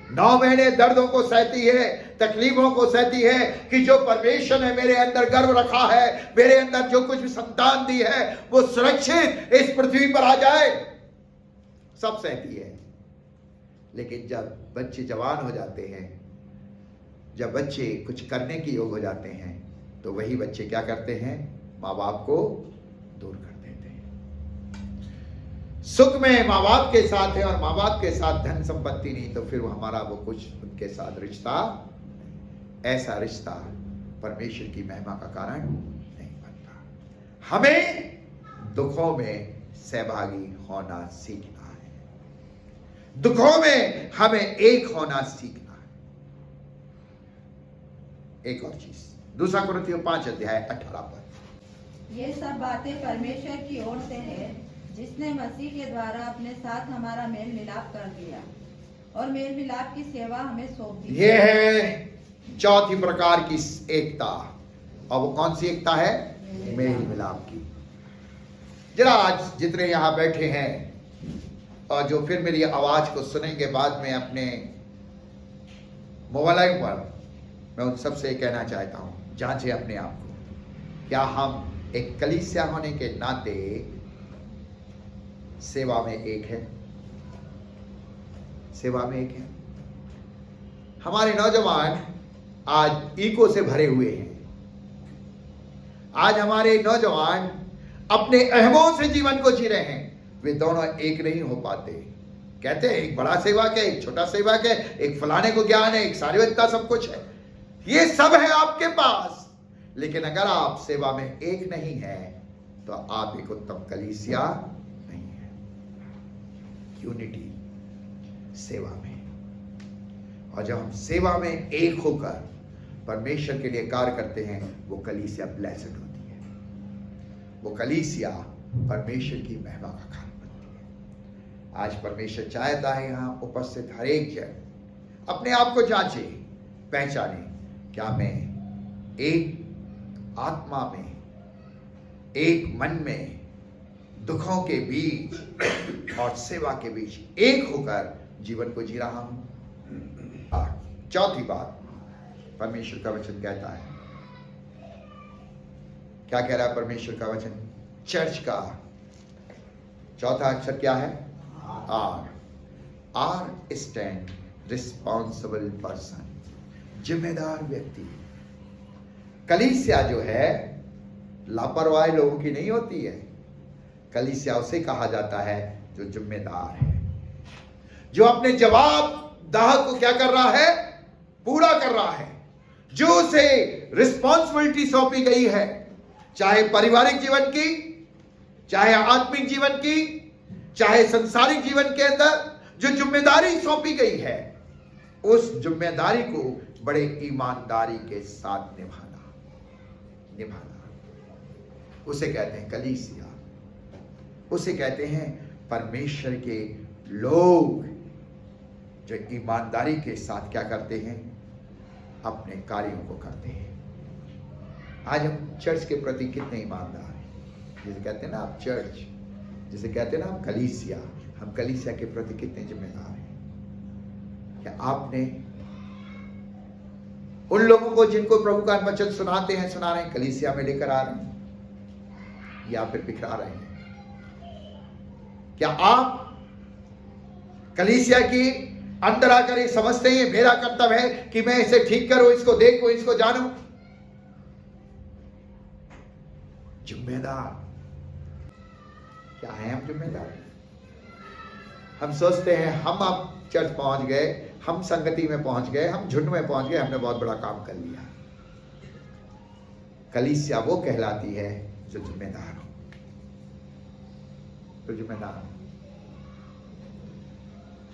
9 महीने दर्दों को सहती है, तकलीफों को सहती है कि जो परमेश्वर ने मेरे अंदर गर्व रखा है, मेरे अंदर जो कुछ भी संतान दी है वो सुरक्षित इस पृथ्वी पर आ जाए, सब सहती है। लेकिन जब बच्चे जवान हो जाते हैं, जब बच्चे कुछ करने के योग हो जाते हैं, तो वही बच्चे क्या करते हैं? माँ बाप को दूर कर देते हैं। सुख में माँ बाप के साथ है और माँ बाप के साथ धन संपत्ति नहीं, तो फिर वो हमारा वो कुछ उनके साथ रिश्ता, ऐसा रिश्ता परमेश्वर की महिमा का कारण नहीं बनता। हमें दुखों में सहभागी होना सीखना है, दुखों में हमें एक होना सीखना है। एक और चीज, 2 कुरिन्थियों 5 अध्याय 18 पद। ये सब बातें परमेश्वर की ओर से है, जिसने मसीह के द्वारा अपने साथ हमारा मेल मिलाप कर दिया और मेल मिलाप की सेवा हमें सौंप दी। ये है चौथी प्रकार की एकता। और वो कौन सी एकता है? मेल मिलाप की। जरा आज जितने यहां बैठे हैं और जो फिर मेरी आवाज को सुनेंगे बाद में अपने मोबाइल पर, मैं उन सबसे कहना चाहता हूं, जांचें अपने आप को। क्या हम एक कलीसिया होने के नाते सेवा में एक है? सेवा में एक है। हमारे नौजवान आज ईगो से भरे हुए हैं। आज हमारे नौजवान अपने अहमों से जीवन को जी रहे हैं। वे दोनों एक नहीं हो पाते। कहते हैं एक बड़ा सेवक है, एक छोटा सेवक है, एक फलाने को ज्ञान है, एक सार्वजनिकता, सब कुछ है। ये सब है आपके पास, लेकिन अगर आप सेवा में एक नहीं है तो आप एक उत्तम कलीसिया नहीं है। यूनिटी सेवा में। और जब हम सेवा में एक होकर परमेश्वर के लिए कार्य करते हैं, वो कलीसिया ब्लेस्ड होती है, वो कलीसिया परमेश्वर की महिमा का कारण बनती है। आज परमेश्वर चाहता है यहां उपस्थित हर एक जन अपने आप को जांचे, पहचाने, क्या मैं एक आत्मा में, एक मन में, दुखों के बीच और सेवा के बीच एक होकर जीवन को जी रहा हूं। चौथी बात, परमेश्वर का वचन कहता है, क्या कह रहा है परमेश्वर का वचन? चर्च का चौथा अक्षर क्या है? R. R stand responsible person, जिम्मेदार व्यक्ति। कलीसिया जो है लापरवाह लोगों की नहीं होती है। कलीसिया उसे कहा जाता है जो जिम्मेदार है, जो अपने जवाबदाह को क्या कर रहा है? पूरा कर रहा है। जो उसे रिस्पॉन्सिबिलिटी सौंपी गई है, चाहे पारिवारिक जीवन की, चाहे आत्मिक जीवन की, चाहे संसारिक जीवन के अंदर जो जिम्मेदारी सौंपी गई है, उस जिम्मेदारी को बड़े ईमानदारी के साथ निभाना उसे कहते हैं कलीसिया। उसे कहते हैं परमेश्वर के लोग जो ईमानदारी के साथ क्या करते हैं? अपने कार्यों को करते हैं। आज हम चर्च के प्रति कितने ईमानदार हैं? जिसे कहते हैं ना आप चर्च, जिसे कहते हैं ना आप कलीसिया, हम कलीसिया के प्रति कितने जिम्मेदार हैं? क्या आपने उन लोगों को जिनको प्रभु का वचन सुना रहे हैं, कलीसिया में लेकर आ रहे हैं या फिर बिखरा रहे हैं? क्या आप कलीसिया की अंदर आकर ये समझते हैं मेरा कर्तव्य है कि मैं इसे ठीक करूं, इसको देखूं, इसको जानूं? जिम्मेदार क्या है हम? जिम्मेदार हम सोचते हैं हम अब चर्च पहुंच गए, हम संगति में पहुंच गए, हम झुंड में पहुंच गए, हमने बहुत बड़ा काम कर लिया। कलीसिया वो कहलाती है जो जिम्मेदार हो, तो जिम्मेदार।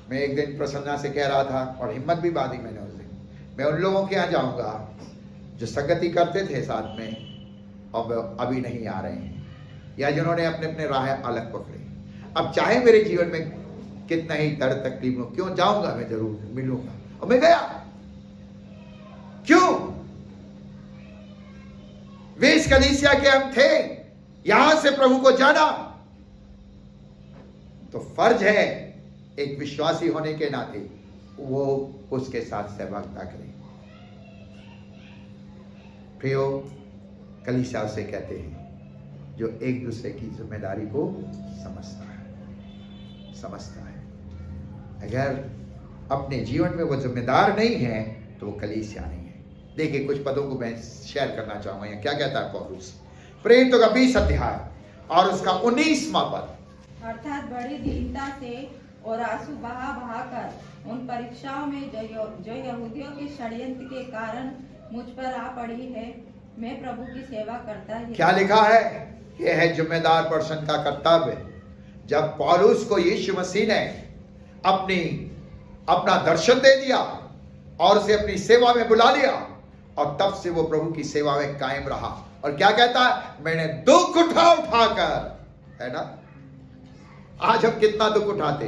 मैं एक दिन प्रसन्ना से कह रहा था और हिम्मत भी बांधी मैंने उस दिन, मैं उन लोगों के यहां जाऊंगा जो संगति करते थे साथ में और अभी नहीं आ रहे हैं, या जिन्होंने अपने अपने राह अलग पकड़े। अब चाहे मेरे जीवन में कितना ही दर्द तकलीफ हो, क्यों जाऊंगा, मैं जरूर मिलूंगा। और मैं गया। क्यों? वे इस कलीसिया के हम थे, यहां से प्रभु को जाना, तो फर्ज है एक विश्वासी होने के नाते वो उसके साथ सहभागिता करें। प्रियो, कलीसिया उसे कहते हैं जो एक दूसरे की जिम्मेदारी को समझता है। अगर अपने जीवन में वो जिम्मेदार नहीं है तो वो कलीसिया नहीं है। देखिए, कुछ पदों को मैं शेयर करना चाहूंगा। यहाँ क्या कहता है पौलुस? प्रेरितों का 20 अध्याय और उसका 19वां पद, अर्थात बड़ी दीनता से और आंसू बहा कर उन परीक्षाओं में जो यहूदियों के षड्यंत्र के कारण मुझ पर आ पड़ी है, मैं प्रभु की सेवा करता है। क्या लिखा है? यह है जिम्मेदार पर्सन का कर्तव्य। जब पौलुस को यीशु मसीह ने अपना दर्शन दे दिया और उसे अपनी सेवा में बुला लिया, और तब से वो प्रभु की सेवा में कायम रहा। और क्या कहता है? मैंने दुख उठाकर, है ना? आज हम कितना दुख उठाते।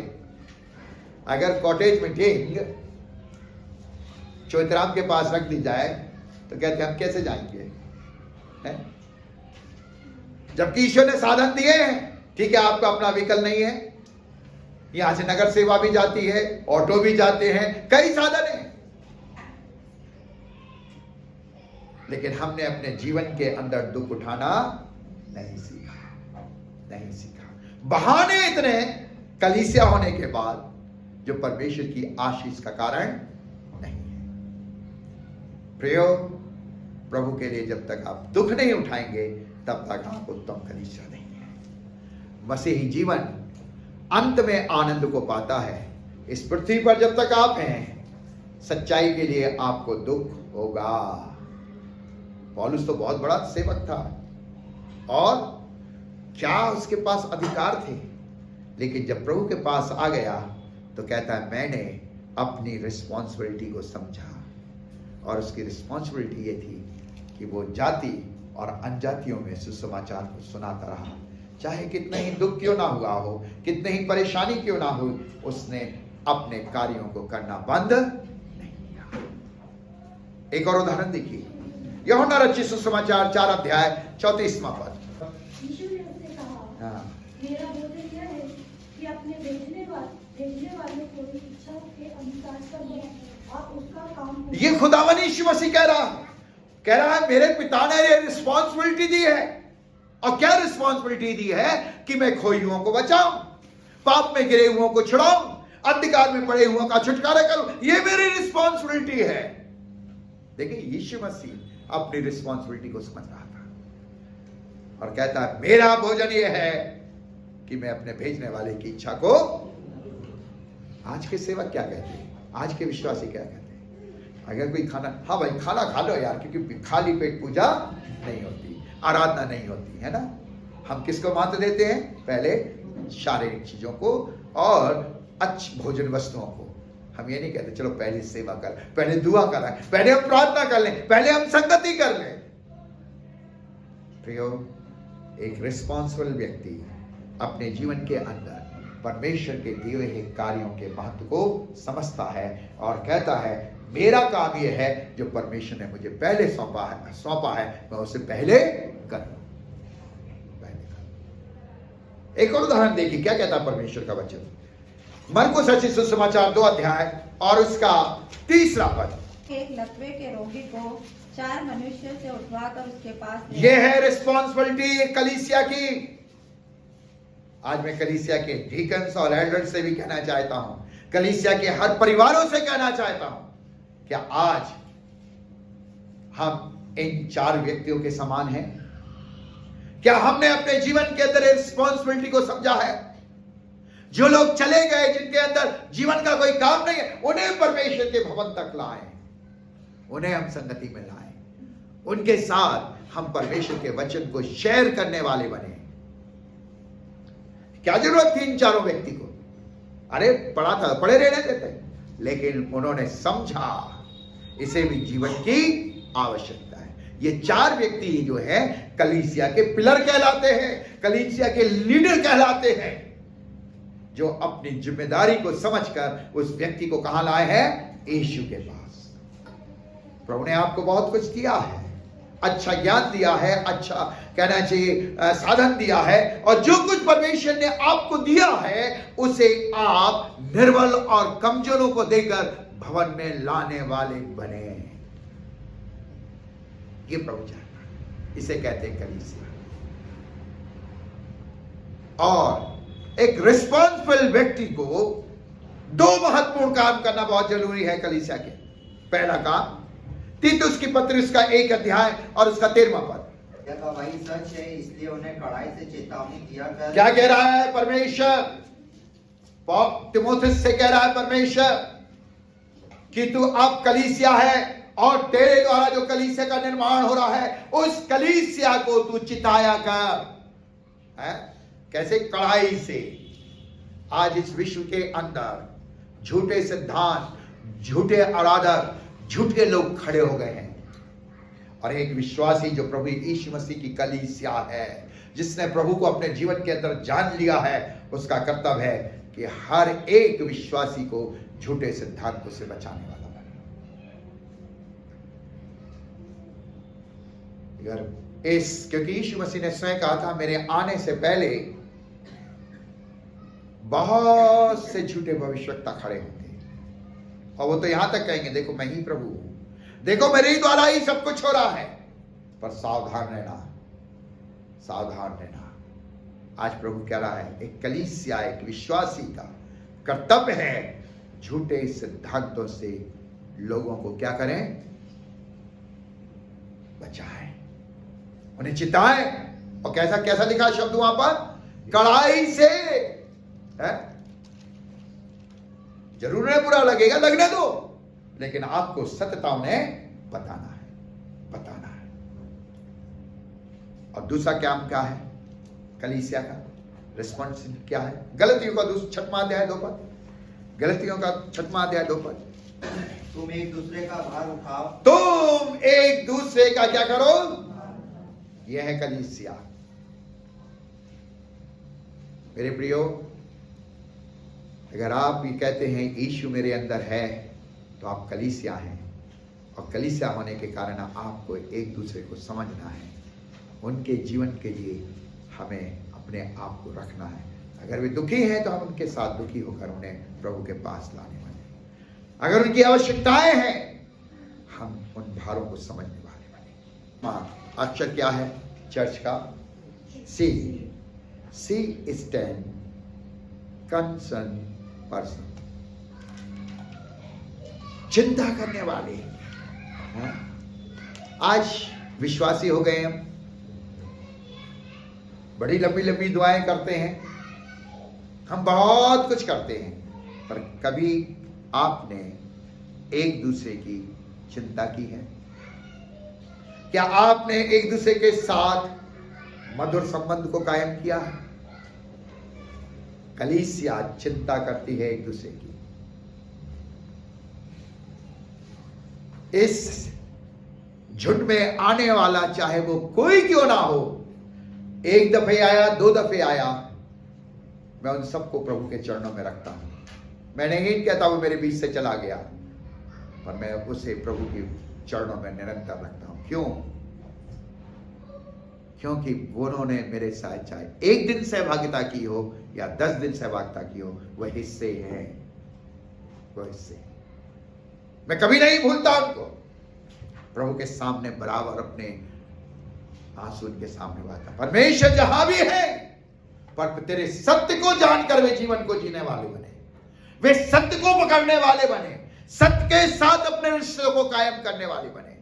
अगर कॉटेज मीटिंग चौतराम के पास रख दी जाए तो कहते हम कैसे जाएंगे, है? जबकि ईश्वर ने साधन दिए हैं। ठीक है, आपका अपना व्हीकल नहीं है, यहां से नगर सेवा भी जाती है, ऑटो भी जाते हैं, कई साधन हैं, लेकिन हमने अपने जीवन के अंदर दुख उठाना नहीं सीखा। बहाने इतने कलीसिया होने के बाद जो परमेश्वर की आशीष का कारण नहीं है। प्रियो, प्रभु के लिए जब तक आप दुख नहीं उठाएंगे तब तक आप उत्तम कलीसिया नहीं है। मसीही जीवन अंत में आनंद को पाता है। इस पृथ्वी पर जब तक आप हैं, सच्चाई के लिए आपको दुख होगा। पौलुस तो बहुत बड़ा सेवक था और क्या उसके पास अधिकार थे, लेकिन जब प्रभु के पास आ गया तो कहता है मैंने अपनी रिस्पॉन्सिबिलिटी को समझा, और उसकी रिस्पॉन्सिबिलिटी ये थी कि वो जाति और अनजातियों में सुसमाचार को सुनाता रहा। चाहे कितना ही दुख क्यों ना हुआ हो, कितने ही परेशानी क्यों ना हो, उसने अपने कार्यों को करना बंद नहीं किया। एक और उदाहरण देखिए, यूहन्ना रचित सुसमाचार 4 अध्याय 34वां पद। यीशु ने उससे कहा, हाँ, मेरा भोजन यह है कि अपने भेजने वाले को इच्छा के अनुसार करूं, आप उसका काम करें। ये खुदावन यीशु मसीह कह रहा है मेरे पिता ने ये रिस्पॉन्सिबिलिटी दी है। और क्या रिस्पॉन्सिबिलिटी दी है? कि मैं खोई हुओं को बचाऊं, पाप में गिरे हुओं को छुड़ाऊं, अंधकार में पड़े हुओं का छुटकारा करूं। ये मेरी रिस्पॉन्सिबिलिटी है। देखिए, यीशु मसीह अपनी रिस्पॉन्सिबिलिटी को समझ रहा था और कहता है मेरा भोजन ये है कि मैं अपने भेजने वाले की इच्छा को। आज के सेवक क्या कहते हैं? आज के विश्वासी क्या कहते हैं? अगर कोई खाना, हाँ भाई खाना खा लो यार, क्योंकि खाली पेट पूजा नहीं होती, आराधना नहीं होती है ना। हम किसको महत्व देते हैं? पहले शारीरिक चीजों को और अच्छी भोजन वस्तुओं को। हम ये नहीं कहते चलो पहले सेवा कर, पहले दुआ कराएं, पहले हम प्रार्थना कर लें, पहले हम संगति कर लें। प्रियो, एक रिस्पॉन्सिबल व्यक्ति अपने जीवन के अंदर परमेश्वर के दिए हुए कार्यों के महत्व को समझता है और कहता है मेरा काम यह है जो परमेश्वर ने मुझे पहले सौंपा है मैं उसे पहले करूं। एक और उदाहरण देखिए क्या कहता है परमेश्वर का वचन। मरकुस रचित सुसमाचार 2 अध्याय और उसका 3 पद। एक लकवे के रोगी को 4 मनुष्य से उठवाकर उसके पास ले यह है रिस्पॉन्सिबिलिटी कलीसिया की। आज मैं कलीसिया के डीकन्स और एल्डर से भी कहना चाहता हूं, कलीसिया के हर परिवारों से कहना चाहता हूं, क्या आज हम इन 4 व्यक्तियों के समान हैं? क्या हमने अपने जीवन के अंदर रिस्पॉन्सिबिलिटी को समझा है? जो लोग चले गए, जिनके अंदर जीवन का कोई काम नहीं है, उन्हें परमेश्वर के भवन तक लाएं, उन्हें हम संगति में लाएं, उनके साथ हम परमेश्वर के वचन को शेयर करने वाले बने। क्या जरूरत थी इन 4 व्यक्ति को? अरे पढ़ा था, पढ़े रहने देते, लेकिन उन्होंने समझा इसे भी जीवन की आवश्यकता है। ये 4 व्यक्ति जो है कलीसिया के पिलर कहलाते हैं, कलीसिया के लीडर कहलाते हैं, जो अपनी जिम्मेदारी को समझकर उस व्यक्ति को कहां लाए हैं? यीशु के पास। प्रभु ने आपको बहुत कुछ दिया है, अच्छा ज्ञान दिया है, अच्छा कहना चाहिए साधन दिया है, और जो कुछ परमेश्वर ने आपको दिया है उसे आप निर्बल और कमजोरों को देकर भवन में लाने वाले बने। ये प्रभु चाहता है, इसे कहते हैं कलीसिया। और एक रिस्पॉन्सिबल व्यक्ति को 2 महत्वपूर्ण काम करना बहुत जरूरी है कलीसिया के। पहला काम तीतुस की पत्री उसका 1 अध्याय और उसका 13वां पद। यह गवाही सच है, इसलिए उन्हें कड़ाई से चेतावनी दिया कर। क्या कह रहा है परमेश्वर? तिमोथेस से कह रहा है परमेश्वर कि तू अब कलीसिया है और तेरे द्वारा जो कलीसिया का निर्माण हो रहा है उस कलीसिया को तू चिताया कर। है? कैसे? कड़ाई से। आज इस विश्व के अंदर झूठे सिद्धांत, झूठे आराधक, झूठे लोग खड़े हो गए हैं, और एक विश्वासी जो प्रभु यीशु मसीह की कलीसिया है, जिसने प्रभु को अपने जीवन के अंदर जान लिया है, उसका कर्तव्य है कि हर एक विश्वासी को झूठे सिद्धांतों से बचाने वाला बने। क्योंकि यीशु मसीह ने स्वयं कहा था मेरे आने से पहले बहुत से झूठे भविष्यवक्ता खड़े होंगे, और वो तो यहां तक कहेंगे देखो मैं ही प्रभु हूं, देखो मेरे ही द्वारा ही सब कुछ हो रहा है। पर सावधान रहना, सावधान रहना। आज प्रभु कह रहा है एक कलीसिया, एक विश्वासी का कर्तव्य है झूठे सिद्धांतों से लोगों को क्या करें? बचाएं, उन्हें चिताएं। और कैसा कैसा लिखा शब्द वहां पर? कड़ाई से। है? जरूर है बुरा लगेगा, लगने दो, लेकिन आपको सत्यता उन्हें बताना है, बताना है। और दूसरा काम क्या है कलीसिया का? रिस्पॉन्स क्या है? गलतियों का 6वां अध्याय 2 पद। गलतियों का 6वां अध्याय 2 पद। तुम एक दूसरे का भार उठाओ। तुम एक दूसरे का क्या करो? यह है कलीसिया। मेरे प्रियो, अगर आप ये कहते हैं यीशु मेरे अंदर है, तो आप कलीसिया हैं। और कलीसिया होने के कारण आपको एक दूसरे को समझना है। उनके जीवन के लिए हमें अपने आप को रखना है। अगर वे दुखी हैं तो हम उनके साथ दुखी होकर उन्हें प्रभु के पास लाने वाले। अगर उनकी आवश्यकताएं हैं, हम उन भारों को समझने वाले बने। अक्षर क्या है चर्च का? सी। सी स्टैंड कंसर्न पर्सन, चिंता करने वाले। आज विश्वासी हो गए हम, बड़ी लंबी लंबी दुआएं करते हैं, हम बहुत कुछ करते हैं, पर कभी आपने एक दूसरे की चिंता की है? क्या आपने एक दूसरे के साथ मधुर संबंध को कायम किया है? कलीसिया चिंता करती है एक दूसरे की। इस झुंड में आने वाला चाहे वो कोई क्यों ना हो, एक दफे आया, 2 दफे आया, मैं उन सबको प्रभु के चरणों में रखता हूं। मैं नहीं कहता वो मेरे बीच से चला गया, पर मैं उसे प्रभु के चरणों में निरंतर रखता हूं। क्यों? क्योंकि उन्होंने मेरे साथ चाहे एक दिन सहभागिता की हो या 10 दिन सहभागिता की हो, वह हिस्से हैं, वो हिस्से। मैं कभी नहीं भूलता उनको। प्रभु के सामने बराबर अपने आंसू उनके सामने बहाता। परमेश्वर जहां भी है, पर तेरे सत्य को जानकर वे जीवन को जीने वाले बने, वे सत्य को पकड़ने वाले बने, सत्य के साथ अपने रिश्तों को कायम करने वाले बने।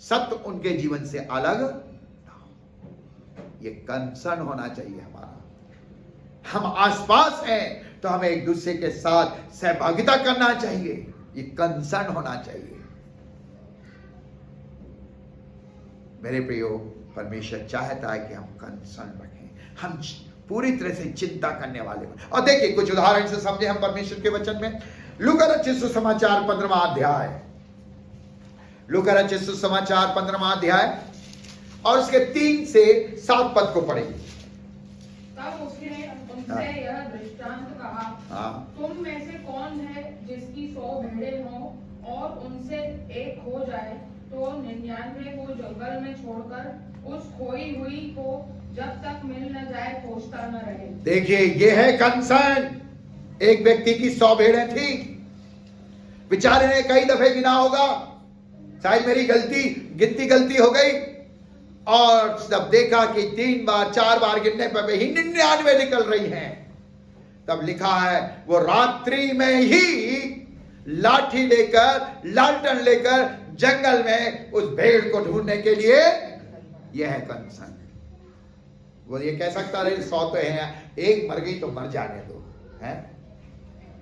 सत्य उनके जीवन से अलग ना हो। ये कंसर्न होना चाहिए हमारा। हम आसपास हैं तो हमें एक दूसरे के साथ सहभागिता करना चाहिए, ये कंसर्न होना चाहिए। मेरे प्रियो, परमेश्वर चाहता है कि हम कंसर्न रखें, हम पूरी तरह से चिंता करने वाले बने। और देखिए कुछ उदाहरण से समझे हम परमेश्वर के वचन में। लूका रचित सुसमाचार 15वां अध्याय, लूका रचित सुसमाचार 15वां अध्याय और उसके 3 से 7 पद को पढ़ेंगे। तब उसने उनसे यह दृष्टांत कहा, तुम में से कौन है जिसकी 100 भेड़ें हों और उनसे एक खो जाए तो 99 को जंगल में छोड़कर उस खोई हुई को जब तक मिल न जाए खोजता न रहे। देखिए ये है कंसर्न। एक व्यक्ति की 100 भेड़ें थी, बेचारे ने कई दफे गिना होगा, शायद मेरी गिनती गलती हो गई, और जब देखा कि 3 बार 4 बार गिनने पर ही 99 निकल रही हैं, तब लिखा है वो रात्रि में ही लाठी लेकर, लालटन लेकर जंगल में उस भेड़ को ढूंढने के लिए, यह है कंसर्न। वो ये कह सकता रहे 100 तो है, एक मर गई तो मर जाने दो, है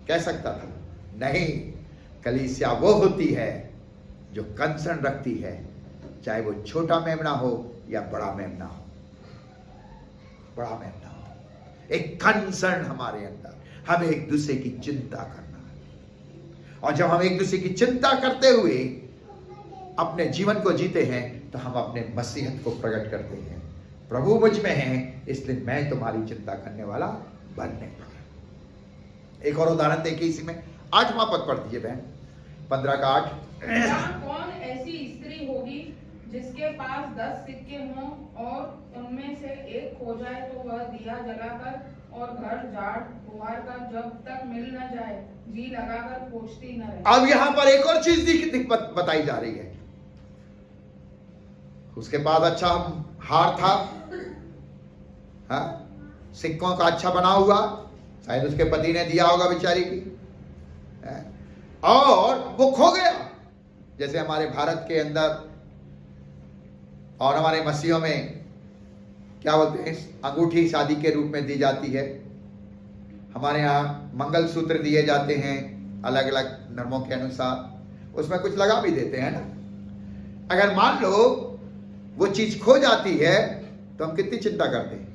कह सकता था? नहीं, कलीसिया वो होती है जो कंसर्न रखती है, चाहे वो छोटा मेमना हो या बड़ा मेमना हो, बड़ा मेमना हो, एक कंसर्न हमारे अंदर, हमें एक दूसरे की चिंता करना है। और जब हम एक दूसरे की चिंता करते हुए अपने जीवन को जीते हैं तो हम अपने मसीहत को प्रकट करते हैं। प्रभु मुझ में है, इसलिए मैं तुम्हारी चिंता करने वाला बनने वाला। एक और उदाहरण देखिए इसी में, 8वां पद पढ़ दीजिए बहन, 15 का 8। कौन ऐसी स्त्री होगी जिसके पास 10 सिक्के हों और उनमें से एक खो जाए तो वह दिया जलाकर और घर झाड़ बुहार कर जब तक मिल न जाए जी लगाकर खोजती न रहे। अब यहाँ पर एक और चीज बताई जा रही है। उसके बाद अच्छा हार था, सिक्कों का अच्छा बना हुआ, शायद उसके पति ने दिया होगा बेचारी की, और वो खो गया। जैसे हमारे भारत के अंदर और हमारे मसीहों में क्या बोलते हैं, अंगूठी शादी के रूप में दी जाती है। हमारे यहाँ मंगलसूत्र दिए जाते हैं अलग अलग धर्मों के अनुसार, उसमें कुछ लगा भी देते हैं ना। अगर मान लो वो चीज खो जाती है तो हम कितनी चिंता करते हैं,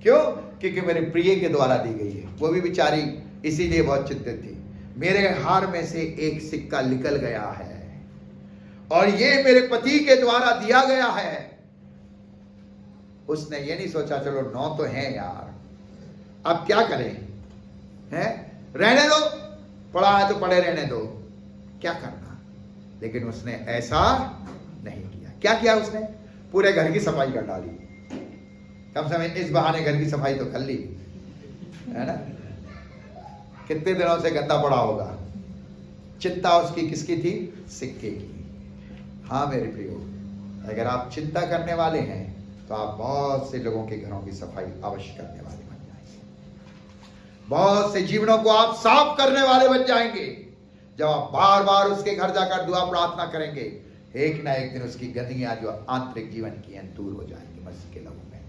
क्यों? क्योंकि मेरे प्रिय के द्वारा दी गई है। वो भी बेचारी इसीलिए बहुत चिंतित थी, मेरे हार में से एक सिक्का निकल गया है और ये मेरे पति के द्वारा दिया गया है। उसने ये नहीं सोचा चलो 9 तो हैं यार, अब क्या करें, हैं रहने दो, पड़ा है तो पड़े रहने दो, क्या करना। लेकिन उसने ऐसा नहीं किया। क्या किया उसने? पूरे घर की सफाई कर डाली। कम से कम इस बहाने घर की सफाई तो कर ली, है ना? कितने दिनों से गंदा पड़ा होगा। चिंता उसकी किसकी थी? सिक्के की। हाँ मेरे प्रियो, अगर आप चिंता करने वाले हैं तो आप बहुत से लोगों के घरों की सफाई अवश्य करने वाले बन जाएंगे। बहुत से जीवनों को आप साफ करने वाले बन जाएंगे। जब आप बार बार उसके घर जाकर दुआ प्रार्थना करेंगे, एक ना एक दिन उसकी गंदगियां जो आंतरिक जीवन की हैं दूर हो जाएंगी मसीह के लहू में।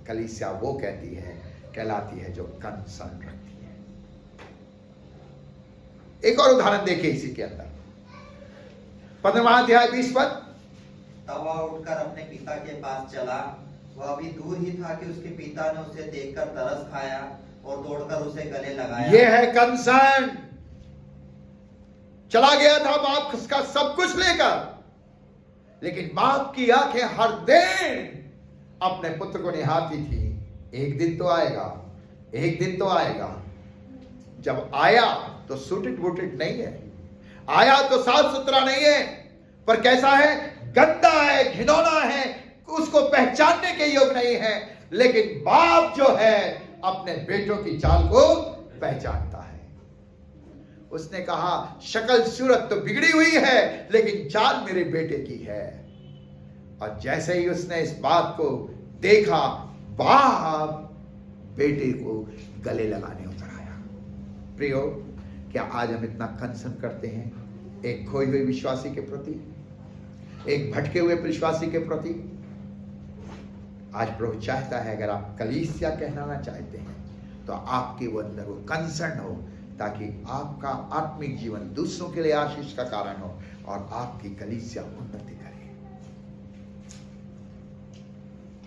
कलीसिया वो कहलाती है जो कंसर्न रखती है। एक और उदाहरण देखिए इसी के अंदर, 15वां अध्याय 20 पद। तब वह उठकर अपने पिता के पास चला। वह अभी दूर ही था कि उसके पिता ने उसे देखकर तरस खाया और दौड़कर उसे गले लगाया। यह है कंसर्न। चला गया था बाप उसका सब कुछ लेकर, लेकिन बाप की आंखें हर दिन अपने पुत्र को निहारती थी। एक दिन तो आएगा, एक दिन तो आएगा। जब आया तो सूटेड बूटेड नहीं है, आया तो साफ सुथरा नहीं है, पर कैसा है? गंदा है, घिनौना है, उसको पहचानने के योग नहीं है। लेकिन बाप जो है अपने बेटों की चाल को पहचानता है। उसने कहा शक्ल सूरत तो बिगड़ी हुई है, लेकिन चाल मेरे बेटे की है। और जैसे ही उसने इस बात को देखा, बाप बेटे को गले लगाने उतर आया। प्रियो, क्या आज हम इतना कंसर्न करते हैं एक खोए हुए विश्वासी के प्रति, एक भटके हुए विश्वासी के प्रति? आज प्रभु चाहता है अगर आप कलीसिया कहलाना चाहते हैं तो आपके वो अंदर वो कंसर्न हो, ताकि आपका आत्मिक जीवन दूसरों के लिए आशीष का कारण हो और आपकी कलीसिया उन्नति करे।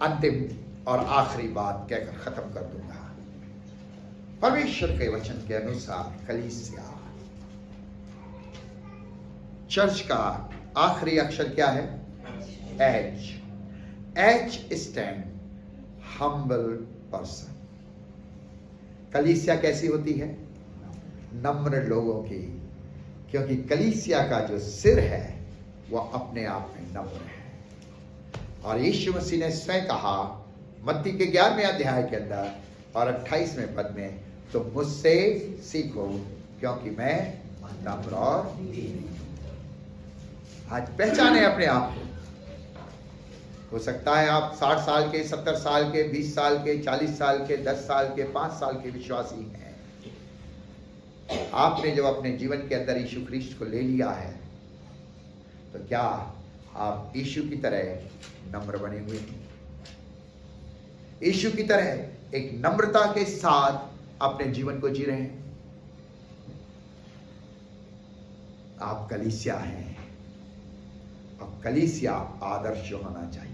अंतिम और आखिरी बात कहकर खत्म कर दूंगा। परमेश्वर के वचन के अनुसार कलीसिया, चर्च का आखिरी अक्षर क्या है? H. H stand humble person. कलीसिया कैसी होती है? नम्र लोगों की, क्योंकि कलीसिया का जो सिर है वह अपने आप में नम्र है। और यीशु मसीह ने स्वयं कहा मत्ती के 11वें अध्याय के अंदर और 28वें पद में, तुम मुझसे सीखो क्योंकि मैं नम्र और दीन हूं। आज पहचाने अपने आप को। हो सकता है आप 60 साल के, 70 साल के, 20 साल के, 40 साल के, 10 साल के, 5 साल के विश्वासी हैं। आपने जब अपने जीवन के अंदर यीशु ख्रीस्त को ले लिया है तो क्या आप यीशु की तरह नम्र बने हुए हैं? यीशु की तरह एक नम्रता के साथ अपने जीवन को जी रहे हैं? आप कलीसिया हैं और कलीसिया आदर्श होना चाहिए।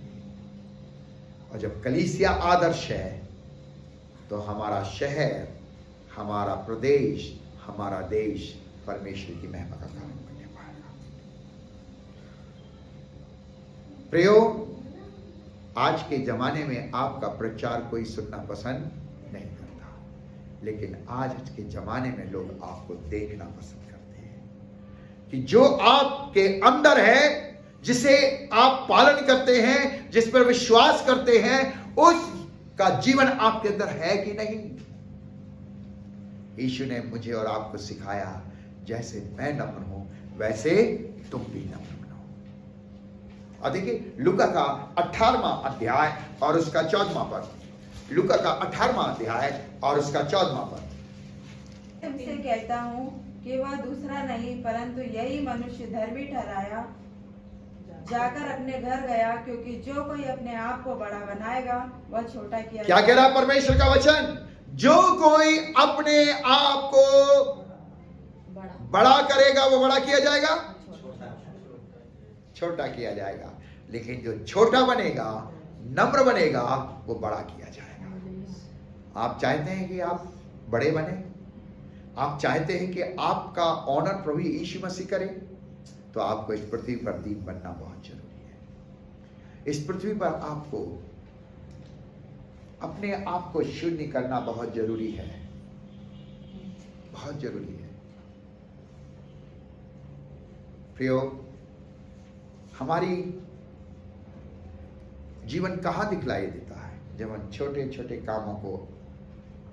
और जब कलीसिया आदर्श है तो हमारा शहर, हमारा प्रदेश, हमारा देश परमेश्वर की महिमा का कारण बनने पाएगा। प्रियो, आज के जमाने में आपका प्रचार कोई सुनना पसंद नहीं करता, लेकिन आज के जमाने में लोग आपको देखना पसंद करते हैं कि जो आपके अंदर है, जिसे आप पालन करते हैं, जिस पर विश्वास करते हैं, उसका जीवन आपके अंदर है कि नहीं। यीशु ने मुझे और आपको सिखाया जैसे मैं नम्र हूं वैसे तुम भी नम्र बनो। और देखिए लूका का 18वां अध्याय और उसका 14वां पद। लूका का 18वां अध्याय और उसका 14वां पद। तुमसे कहता हूँ कि वह दूसरा नहीं परंतु यही मनुष्य धर्मी ठहराया जाकर अपने घर गया, क्योंकि जो कोई अपने आप को बड़ा बनाएगा वह छोटा किया। क्या कह रहा परमेश्वर का वचन? जो कोई अपने आप को बड़ा करेगा वो बड़ा किया जाएगा, छोटा किया जाएगा। लेकिन जो छोटा बनेगा, नम्र बनेगा, वो बड़ा किया जाएगा। आप चाहते हैं कि आप बड़े बने? आप चाहते हैं कि आपका ऑनर प्रभु यीशु मसीह करे? तो आपको इस पृथ्वी पर दीन बनना बहुत जरूरी है। इस पृथ्वी पर आपको अपने आप को शून्य करना बहुत जरूरी है, बहुत जरूरी है। प्रियो, हमारी जीवन कहाँ दिखलाई देता है? जब हम छोटे छोटे कामों को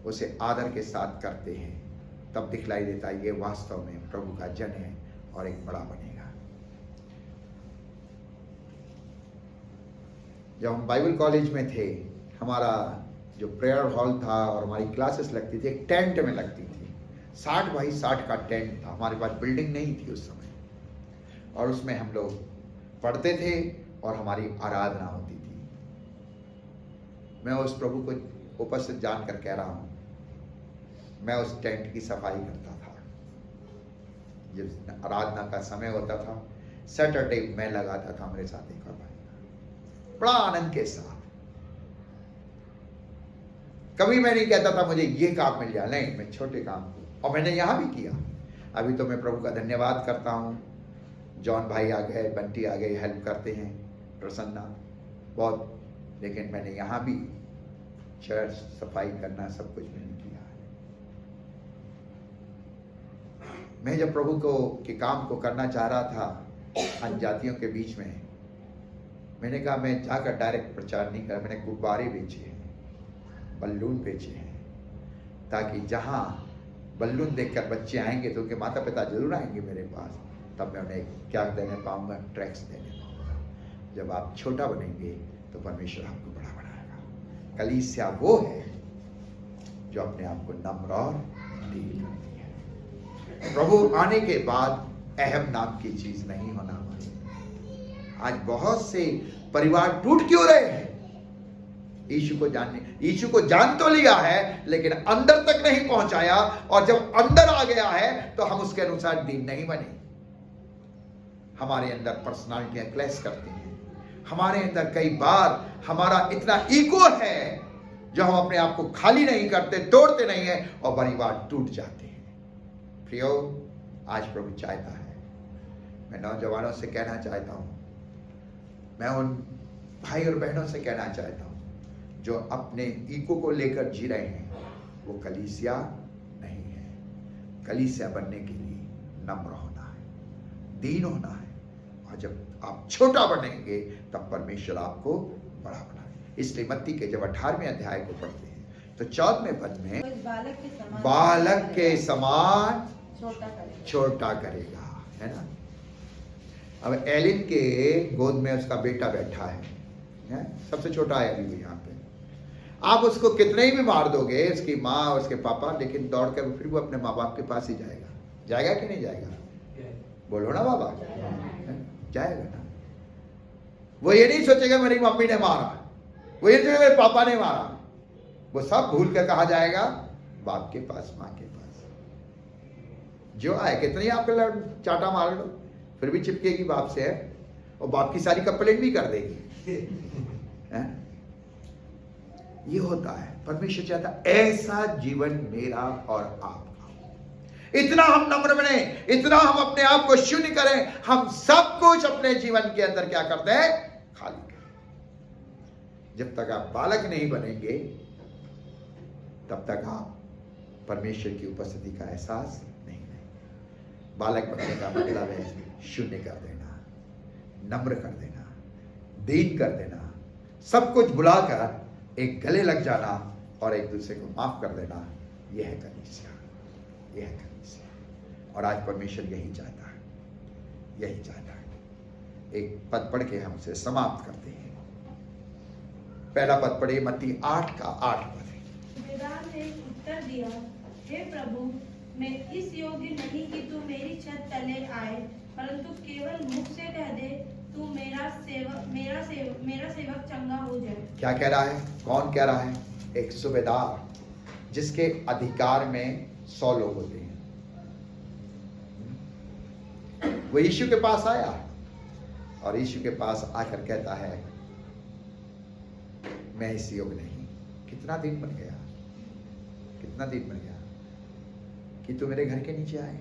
उसे आदर के साथ करते हैं, तब दिखलाई देता है ये वास्तव में प्रभु का जन है और एक बड़ा बनेगा। जब हम बाइबल कॉलेज में थे, हमारा जो प्रेयर हॉल था और हमारी क्लासेस लगती थी, एक टेंट में लगती थी। 60 बाई 60 का टेंट था। हमारे पास बिल्डिंग नहीं थी उस समय, और उसमें हम लोग पढ़ते थे और हमारी आराधना होती थी। मैं उस प्रभु को उपस्थित जानकर कह रहा हूं, मैं उस टेंट की सफाई करता था। जब आराधना का समय होता था, सैटरडे मैं लगाता था मेरे साथ एक और भाई, बड़ा आनंद के साथ। कभी मैं नहीं कहता था मुझे ये काम मिल जाए, नहीं, मैं छोटे काम को, और मैंने यहां भी किया। अभी तो मैं प्रभु का धन्यवाद करता हूं, जॉन भाई आ गए, बंटी आ गए, हेल्प करते हैं, प्रसन्ना बहुत, लेकिन मैंने यहां भी चर्च सफाई करना सब कुछ मैंने किया है। मैं जब प्रभु को के काम को करना चाह रहा था अनजातियों के बीच में, मैंने कहा मैं जाकर डायरेक्ट प्रचार नहीं कर, मैंने गुब्बारे बेचे हैं, बल्लून बेचे हैं, ताकि जहां बल्लून देखकर बच्चे आएंगे तो उनके माता पिता जरूर आएंगे मेरे पास, तब मैं उन्हें क्या देने पाऊंगा? ट्रैक्स देने पाऊंगा। जब आप छोटा बनेंगे तो परमेश्वर आपको बड़ा बनाएगा। कलीसिया वो है जो अपने आप को नम्र और दीन करती है। प्रभु आने के बाद अहम नाम की चीज नहीं होना चाहिए। आज बहुत से परिवार टूट क्यों रहे हैं? यीशु को जान तो लिया है, लेकिन अंदर तक नहीं पहुंचाया, और जब अंदर आ गया है तो हम उसके अनुसार दीन नहीं बने। हमारे अंदर पर्सनालिटियां क्लैश करती हैं। हमारे अंदर कई बार हमारा इतना ईगो है जो हम अपने आप को खाली नहीं करते, तोड़ते नहीं है, और परिवार टूट जाते हैं। प्रियो, आज प्रभु चाहता है, मैं नौजवानों से कहना चाहता हूं, मैं उन भाई और बहनों से कहना चाहता हूं जो अपने ईगो को लेकर जी रहे हैं, वो कलीसिया नहीं है। कलीसिया बनने के लिए नम्र होना है, दीन होना है, और जब आप छोटा बनेंगे तब परमेश्वर आपको बड़ा बनाए। इसलिए मत्ती के जब 18वें अध्याय को पढ़ते हैं तो 14वें पद में बालक के समान छोटा करेगा, है ना। अब एलिन के गोद में उसका बेटा बैठा है, सबसे छोटा है अभी यहाँ पे। आप उसको कितने ही भी मार दोगे, उसकी माँ और उसके पापा, लेकिन दौड़ कर फिर वो अपने माँ बाप के पास ही जाएगा। जाएगा कि नहीं जाएगा? बोलो ना बाबा, जाएगा ना। वो ये नहीं सोचेगा मेरी मम्मी ने मारा, वो ये सोचेगा मेरे पापा ने मारा, वो सब भूल कर कहा जाएगा? बाप के पास, माँ के पास। जो आए, कितने ही आपके चाटा मार लो, फिर भी चिपकेगी बाप से, है, और बाप की सारी कंप्लेंट भी कर देगी। ये होता है। परमेश्वर चाहता ऐसा जीवन मेरा और आपका। इतना हम नम्र बने, इतना हम अपने आप को शून्य करें, हम सब कुछ अपने जीवन के अंदर क्या करते हैं? खाली करें। जब तक आप बालक नहीं बनेंगे तब तक आप परमेश्वर की उपस्थिति का एहसास नहीं करेंगे। बालक बनने का मतलब है शून्य कर देना, नम्र कर देना, दीन कर देना, सब कुछ भुलाकर एक गले लग जाना और एक दूसरे को माफ कर देना। यह है कलीसिया, यह है कलीसिया। और आज परमेश्वर यही चाहता है, यही चाहता है। एक पद पढ़ के हम उसे समाप्त करते हैं। पहला पद पढ़े, मत्ती 8 का 8 पद है। सूबेदार ने उत्तर दिया, हे प्रभु, मैं इस योग्य नहीं कि तू मेरी छत तले आए, परंतु केवल मुख से कह दे, तू मेरा सेवक चंगा हो जाए। क्या कह रहा है? कौन कह रहा है? एक सूबेदार जिसके अधिकार में 100 लोग होते हैं। वो यीशु के पास आया और यीशु के पास आकर कहता है, मैं इस योग नहीं। कितना दिन बन गया, कितना दिन बन गया कि तू मेरे घर के नीचे आए।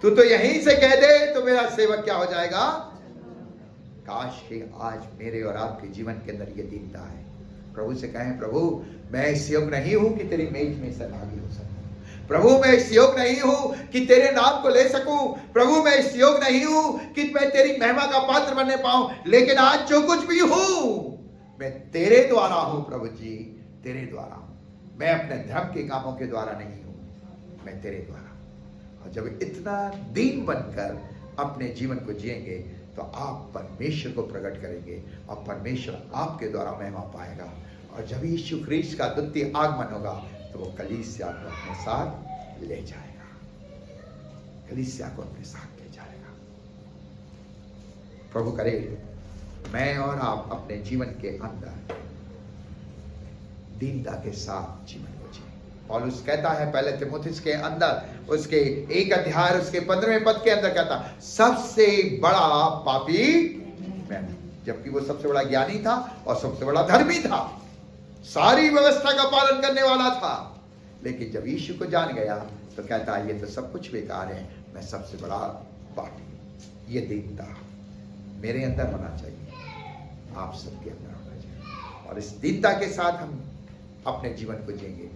तू तो यहीं से कह दे तो मेरा सेवक क्या हो जाएगा? काश कि आज मेरे और आपके जीवन के अंदर ये दीनता है। प्रभु से कहें, प्रभु मैं इस योग्य नहीं हूं कि तेरी मेज में सहभागी हो सकूं। प्रभु मैं इस योग नहीं हूं कि तेरे नाम को ले सकूं, प्रभु मैं इस योग नहीं हूं कि मैं तेरी महिमा का पात्र बनने पाऊं, लेकिन आज जो कुछ भी हूं मैं तेरे द्वारा हूं प्रभु जी, तेरे द्वारा हूं। मैं अपने धर्म के कामों के द्वारा नहीं हूं, मैं तेरे द्वारा। और जब इतना दीन बनकर अपने जीवन को जिएंगे तो आप परमेश्वर को प्रकट करेंगे और परमेश्वर आपके द्वारा महिमा पाएगा। और जब यीशु ख्रीस्त का द्वितीय आगमन होगा तो वो कलीसिया को अपने साथ ले जाएगा, कलीसिया को अपने साथ ले जाएगा। प्रभु करे मैं और आप अपने जीवन के अंदर दीनता के साथ जीवन को जिए। पौलुस कहता है पहले तीमुथियुस के अंदर उसके 1 अध्याय उसके 15वें पद के अंदर कहता सबसे बड़ा पापी मैं, जबकि वो सबसे बड़ा ज्ञानी था और सबसे बड़ा धर्मी था, सारी व्यवस्था का पालन करने वाला था। लेकिन जब यीशु को जान गया तो कहता है ये तो सब कुछ बेकार है, मैं सबसे बड़ा पापी। ये दीनता मेरे अंदर होना चाहिए, आप सबके अंदर होना चाहिए। और इस दीनता के साथ हम अपने जीवन को जिएंगे,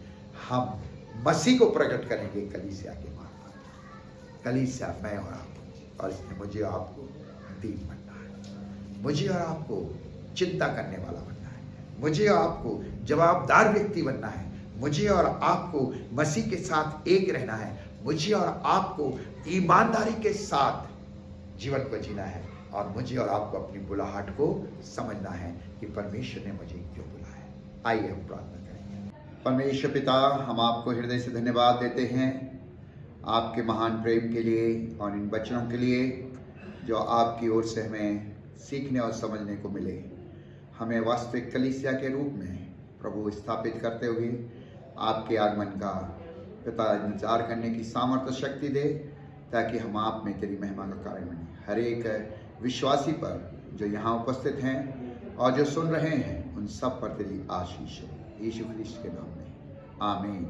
हम मसीह को प्रकट करेंगे कलीसिया के मार्फत। कलीसिया मैं और आप, और इसमें मुझे और आपको दीन बनना है, मुझे और आपको चिंता करने वाला बनना है, मुझे और आपको जवाबदार व्यक्ति बनना है, मुझे और आपको मसीह के साथ एक रहना है, मुझे और आपको ईमानदारी के साथ जीवन को जीना है, और मुझे और आपको अपनी बुलाहट को समझना है कि परमेश्वर ने मुझे क्यों बुलाया है। आइए हम प्रार्थना करेंगे। परमेश्वर पिता, हम आपको हृदय से धन्यवाद देते हैं आपके महान प्रेम के लिए और इन वचनों के लिए जो आपकी ओर से हमें सीखने और समझने को मिले। हमें वास्तविक कलीसिया के रूप में प्रभु स्थापित करते हुए आपके आगमन का पिता इंतजार करने की सामर्थ्य शक्ति दे, ताकि हम आप में तेरी महिमा का कारण बने। हर एक विश्वासी पर जो यहाँ उपस्थित हैं और जो सुन रहे हैं उन सब पर तेरी आशीष हो, यीशु ख्रीस्त के नाम में आमीन।